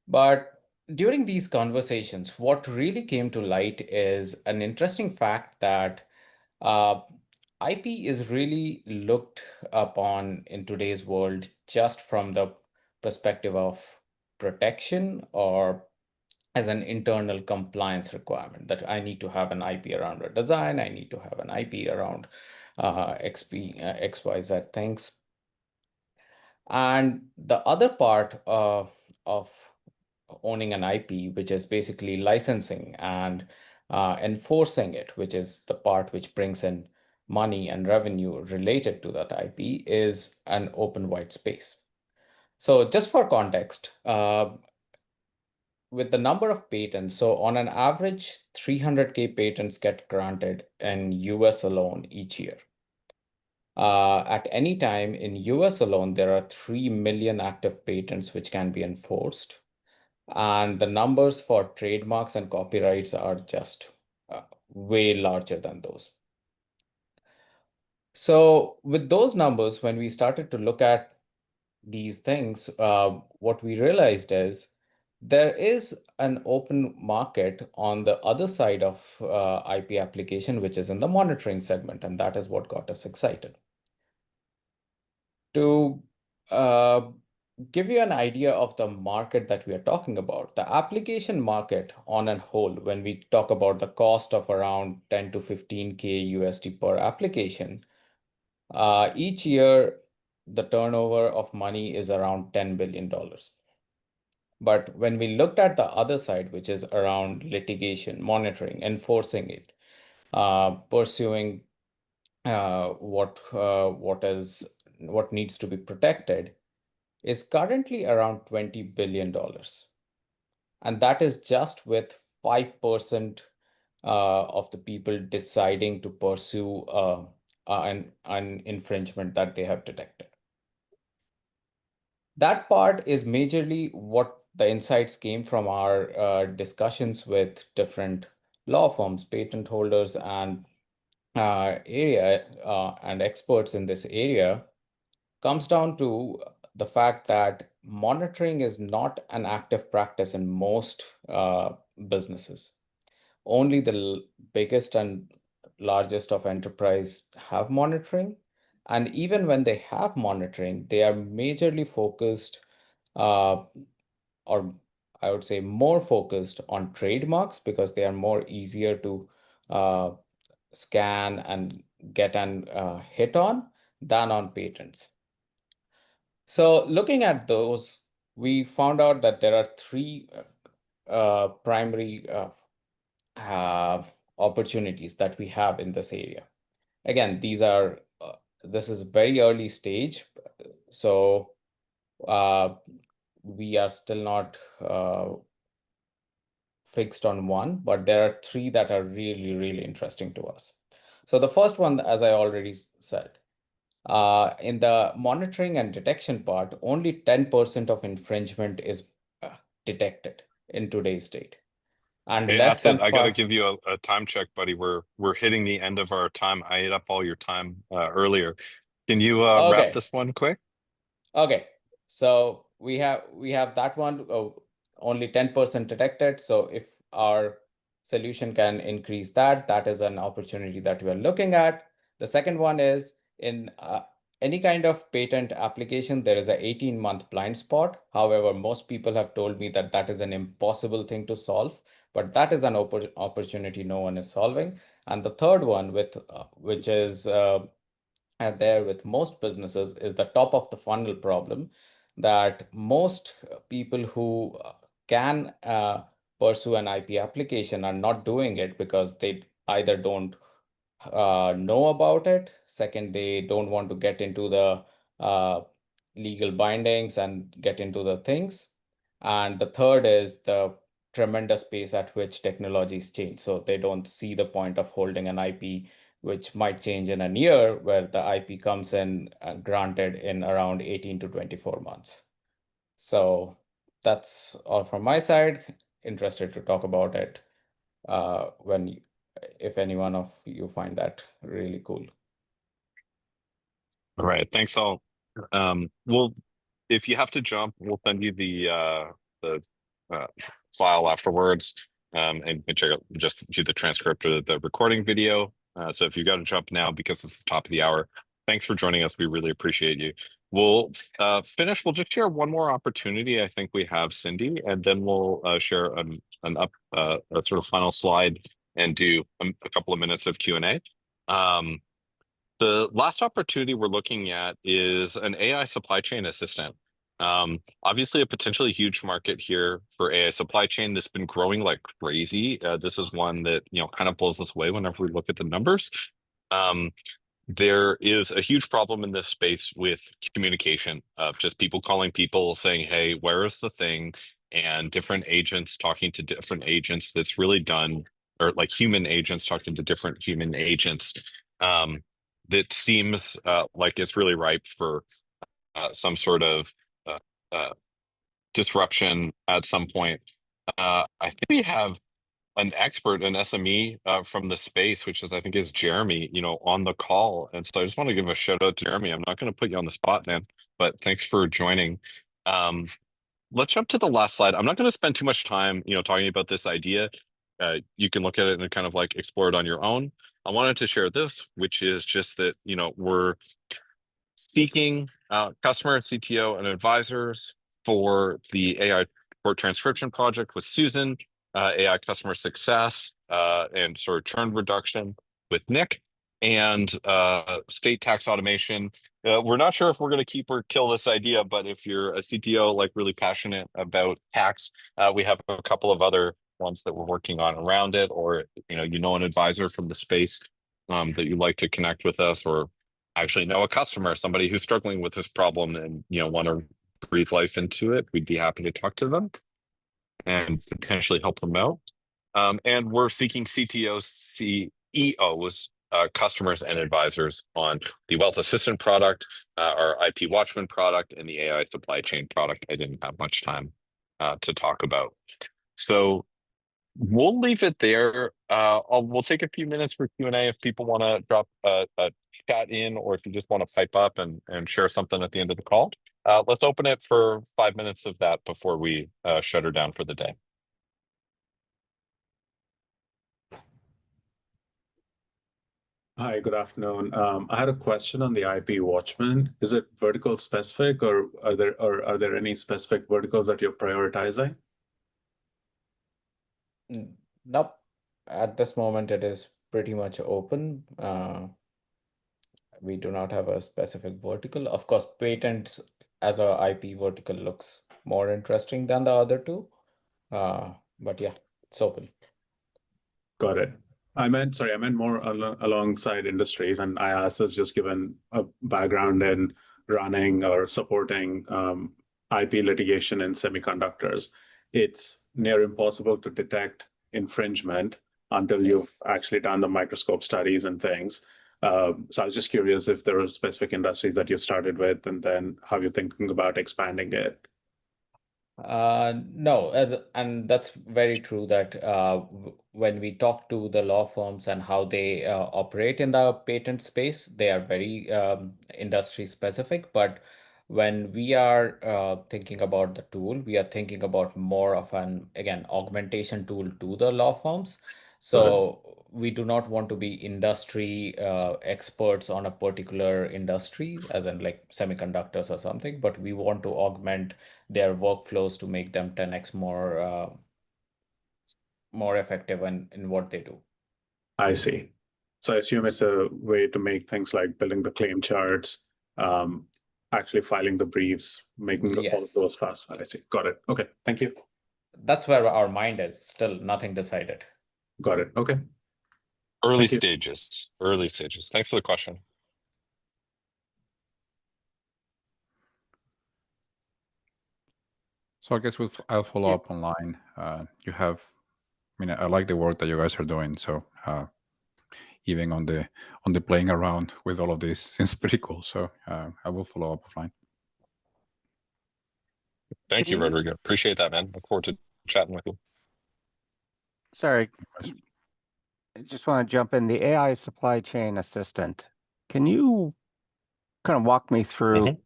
But during these conversations, what really came to light is an interesting fact that IP is really looked upon in today's world just from the perspective of protection, or as an internal compliance requirement, that I need to have an IP around a design, I need to have an IP around XYZ things. And the other part of owning an IP, which is basically licensing and enforcing it, which is the part which brings in money and revenue related to that IP, is an open white space. So just for context, with the number of patents, so on an average, 300K patents get granted in US alone each year. At any time in US alone, there are 3 million active patents which can be enforced. And the numbers for trademarks and copyrights are just way larger than those. So with those numbers, when we started to look at these things, what we realized is there is an open market on the other side of IP application, which is in the monitoring segment, and that is what got us excited. To give you an idea of the market that we are talking about, the application market on a whole, when we talk about the cost of around 10 to 15K USD per application, each year, the turnover of money is around $10 billion. But when we looked at the other side, which is around litigation, monitoring, enforcing it, pursuing what needs to be protected, is currently around $20 billion. And that is just with 5% of the people deciding to pursue an infringement that they have detected. That part is majorly what the insights came from our discussions with different law firms, patent holders, and area and experts in this area. Comes down to the fact that monitoring is not an active practice in most businesses. Only the biggest and largest of enterprise have monitoring, And even when they have monitoring, they are majorly focused, or I would say more focused on trademarks because they are more easier to scan and get an hit on than on patents. So looking at those, we found out that there are three primary opportunities that we have in this area. Again, this is very early stage, so we are still not fixed on one, but there are three that are really, really interesting to us. So the first one, as I already said, in the monitoring and detection part, only 10% of infringement is detected in today's date. And Hey, less than Asset, I got to 5. give you a time check, buddy. We're hitting the end of our time. I ate up all your time earlier. Can you wrap Okay. this one quick? Okay. So we have that one, only 10% detected. So if our solution can increase that, that is an opportunity that we are looking at. The second one is in any kind of patent application, there is a 18-month blind spot. However, most people have told me that that is an impossible thing to solve, but that is an opportunity no one is solving. And the third one, which is there with most businesses, is the top of the funnel problem, that most people who can pursue an IP application are not doing it because they either don't know about it. Second, they don't want to get into the legal bindings and get into the things. And the third is the tremendous pace at which technologies change. So they don't see the point of holding an IP, which might change in a year, where the IP comes in granted in around 18 to 24 months. So that's all from my side. Interested to talk about it if any one of you find that really cool. All right, thanks all. Well, if you have to jump, we'll send you the file afterwards, and you can check out, just do the transcript of the recording video. So if you got to jump now because it's the top of the hour, thanks for joining us. We really appreciate you. We'll finish. We'll just share one more opportunity. I think we have Cindy, and then we'll share a sort of final slide and do a couple of minutes of Q&A. The last opportunity we're looking at is an AI supply chain assistant. Obviously, a potentially huge market here for AI supply chain that's been growing like crazy. This is one that kind of blows us away whenever we look at the numbers. There is a huge problem in this space with communication of just people calling people saying, "Hey, where is the thing?" And different agents talking to different agents. That's really done, or like human agents talking to different human agents. That seems like it's really ripe for some sort of disruption at some point. I think we have an expert, an SME from the space, which I think is Jeremy, on the call. And so I just want to give a shout out to Jeremy. I'm not going to put you on the spot, man, but thanks for joining. Let's jump to the last slide. I'm not going to spend too much time, talking about this idea. You can look at it and kind of like explore it on your own. I wanted to share this, which is just that, we're seeking customer, CTO, and advisors for the AI Court Transcription project with Susan, AI customer success and sort of churn reduction with Nick, and state tax automation. We're not sure if we're going to keep or kill this idea, but if you're a CTO like really passionate about tax, we have a couple of other ones that we're working on around it, or an advisor from the space that you'd like to connect with us, or actually know a customer, somebody who's struggling with this problem and want to breathe life into it, we'd be happy to talk to them and potentially help them out. And we're seeking CTOs, CEOs, customers, and advisors on the Wealth Assistant product, our IP Watchman product, and the AI supply chain product. I didn't have much time to talk about. So we'll leave it there. We'll take a few minutes for Q&A if people want to drop a chat in, or if you just want to pipe up and share something at the end of the call. Let's open it for 5 minutes of that before we shut her down for the day. Hi, good afternoon. I had a question on the IP Watchman. Is it vertical specific, or are there any specific verticals that you're prioritizing? Nope. At this moment, it is pretty much open. We do not have a specific vertical. Of course, patents as a IP vertical looks more interesting than the other two. But yeah, it's open. Got it. I meant more alongside industries, and I asked this just given a background in running or supporting IP litigation in semiconductors. It's near impossible to detect infringement until you've Yes. actually done the microscope studies and things. So I was just curious if there are specific industries that you started with, and then how you're thinking about expanding it. No, and that's very true that when we talk to the law firms and how they operate in the patent space, they are very industry specific. But when we are thinking about the tool, we are thinking about more of an, again, augmentation tool to the law firms. So we do not want to be industry experts on a particular industry, as in like semiconductors or something, but we want to augment their workflows to make them 10x more effective in what they do. I see. So I assume it's a way to make things like building the claim charts, actually filing the briefs, making all of those Yes. fast. I see. Got it. Okay. Thank you. That's where our mind is. Still nothing decided. Got it. Okay. Early Thank you. stages. Early stages. Thanks for the question. So I guess I'll follow up online. You have, I mean, I like the work that you guys are doing. So even on the playing around with all of this seems pretty cool. So I will follow up offline. Thank you, Rodrigo. Appreciate that, man. Look forward to chatting with you. Sorry, I just want to jump in. The AI supply chain assistant. Can you kind of walk me through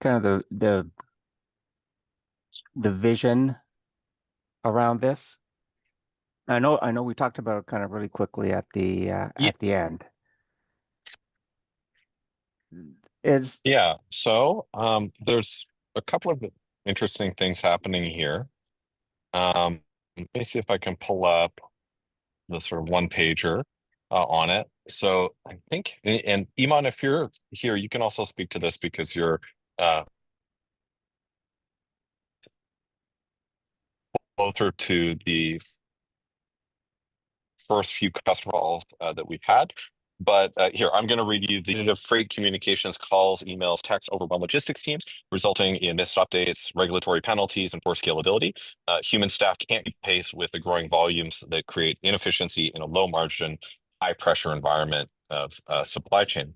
kind of the vision around this? I know we talked about it kind of really quickly at the end. Yeah. So there's a couple of interesting things happening here. Let me see if I can pull up the sort of one pager on it. So I think, and Iman, if you're here, you can also speak to this because you're closer to the first few customer calls that we've had. But here, I'm going to read you the unit of freight communications, calls, emails, texts overwhelm logistics teams, resulting in missed updates, regulatory penalties, and poor scalability. Human staff can't keep pace with the growing volumes that create inefficiency in a low margin, high pressure environment of supply chain.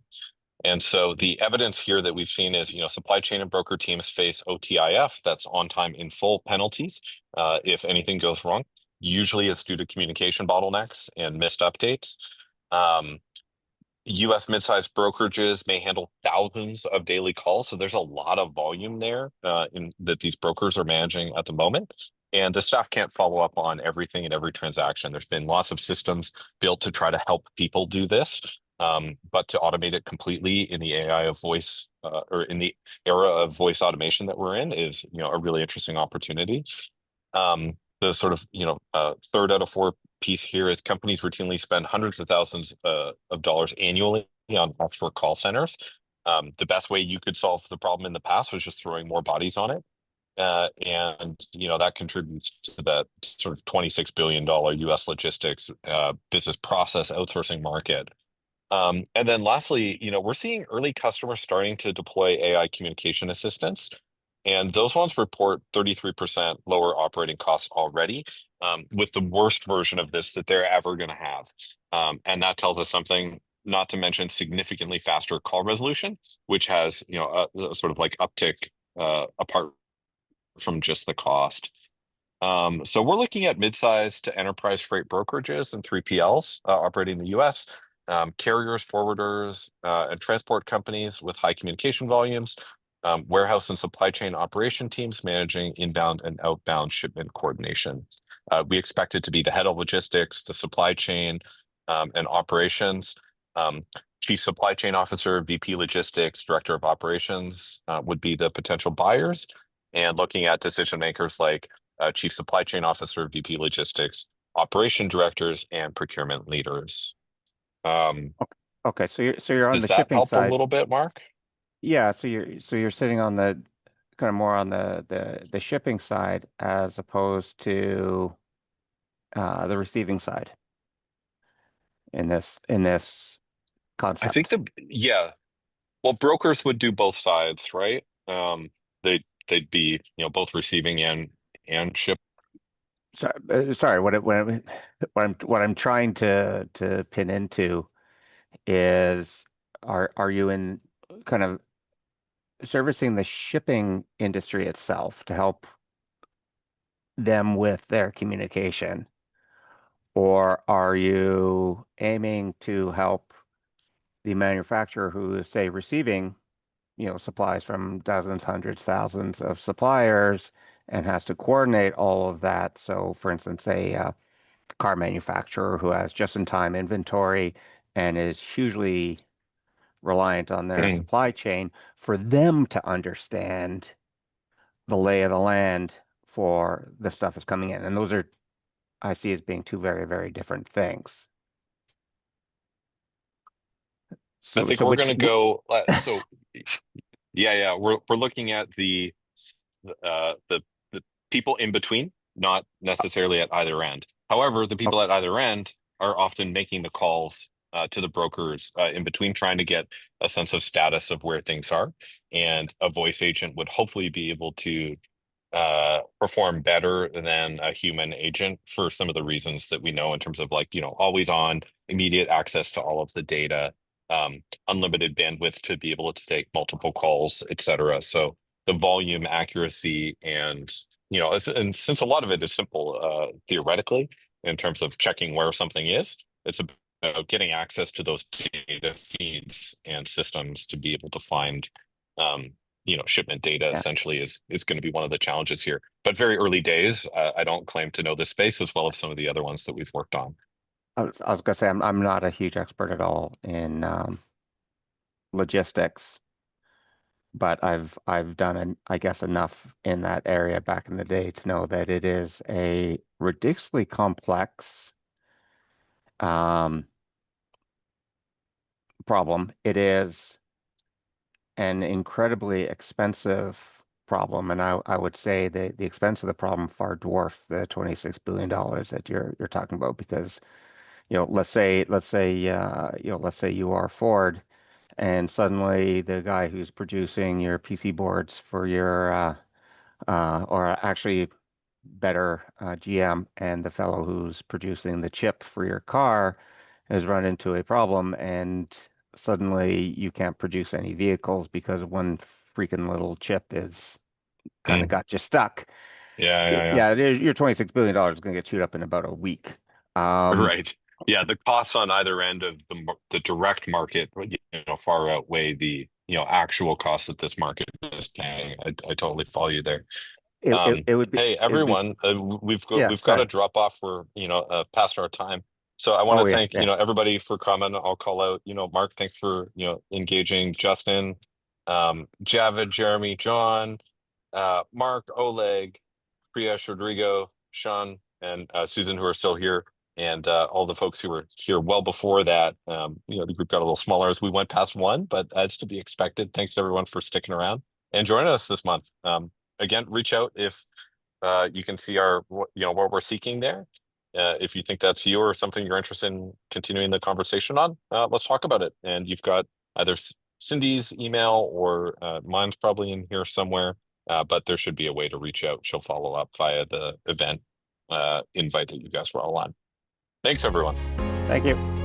And so the evidence here that we've seen is, supply chain and broker teams face OTIF, that's on time in full penalties, if anything goes wrong. Usually it's due to communication bottlenecks and missed updates. US mid-sized brokerages may handle thousands of daily calls. So there's a lot of volume there that these brokers are managing at the moment. And the staff can't follow up on everything in every transaction. There's been lots of systems built to try to help people do this. But to automate it completely in the AI of voice or in the era of voice automation that we're in is, a really interesting opportunity. The sort of, third out of four piece here is companies routinely spend hundreds of thousands of dollars annually on offshore call centers. The best way you could solve the problem in the past was just throwing more bodies on it. And that contributes to that sort of $26 billion US logistics business process outsourcing market. And then lastly, we're seeing early customers starting to deploy AI communication assistants. And those ones report 33% lower operating costs already, with the worst version of this that they're ever going to have. And that tells us something, not to mention significantly faster call resolution, which has, a sort of like uptick apart from just the cost. So we're looking at mid-sized to enterprise freight brokerages and 3PLs operating in the US, carriers, forwarders, and transport companies with high communication volumes, warehouse and supply chain operation teams managing inbound and outbound shipment coordination. We expect it to be the head of logistics, the supply chain, and operations. Chief Supply Chain Officer, VP Logistics, Director of Operations would be the potential buyers. And looking at decision makers like Chief Supply Chain Officer, VP Logistics, Operation Directors, and Procurement Leaders. Okay, so you're on Does the that shipping help a side. little bit, Mark? Yeah, so you're sitting on the kind of more on the shipping side as opposed to the receiving side in this concept. I think well, brokers would do both sides, right? They'd be, both receiving and ship. Sorry, what I'm trying to pin into is are you in kind of servicing the shipping industry itself to help them with their communication, or are you aiming to help the manufacturer who is, say, receiving, supplies from dozens, hundreds, thousands of suppliers and has to coordinate all of that? So, for instance, a car manufacturer who has just-in-time inventory and is hugely reliant on their supply chain, for them to understand the lay of the land for the stuff that's coming in. And those are, I see as being two very, very different things. I think we're going to go. So, yeah, we're looking at the people in between, not necessarily at either end. However, the people at either end are often making the calls to the brokers in between, trying to get a sense of status of where things are. And a voice agent would hopefully be able to perform better than a human agent for some of the reasons that we know, in terms of always on, immediate access to all of the data, unlimited bandwidth to be able to take multiple calls, etc. So the volume, accuracy, and and since a lot of it is simple theoretically in terms of checking where something is, it's about getting access to those data feeds and systems to be able to find shipment data. Essentially is going to be one of the challenges here, but very early days. I don't claim to know this space as well as some of the other ones that we've worked on. I was gonna say I'm not a huge expert at all in logistics, but I've done I guess enough in that area back in the day to know that it is a ridiculously complex problem. It is an incredibly expensive problem, and I would say that the expense of the problem far dwarfs the $26 billion that you're talking about, because let's say you are Ford, and suddenly the guy who's producing your PC boards for your or actually better, GM, and the fellow who's producing the chip for your car has run into a problem, and suddenly you can't produce any vehicles because one freaking little chip is kind of got you stuck. Yeah. Your $26 billion is going to get chewed up in about a week. Right. Yeah, the costs on either end of the direct market, far outweigh the actual costs that this market is paying. I totally follow you there. It would be. Hey, everyone, we've got to drop off. We're past our time. So I want to thank everybody for coming. I'll call out Mark. Thanks for engaging. Justin, Javid, Jeremy, John, Mark, Oleg, Priyesh, Rodrigo, Sean, and Susan, who are still here, and all the folks who were here well before that. The group got a little smaller as we went past 1, but that's to be expected. Thanks to everyone for sticking around and joining us this month. Again, reach out if you can see what we're seeking there. If you think that's you or something you're interested in continuing the conversation on, let's talk about it. And you've got either Cindy's email or mine's probably in here somewhere, but there should be a way to reach out. She'll follow up via the event invite that you guys were all on. Thanks, everyone. Thank you.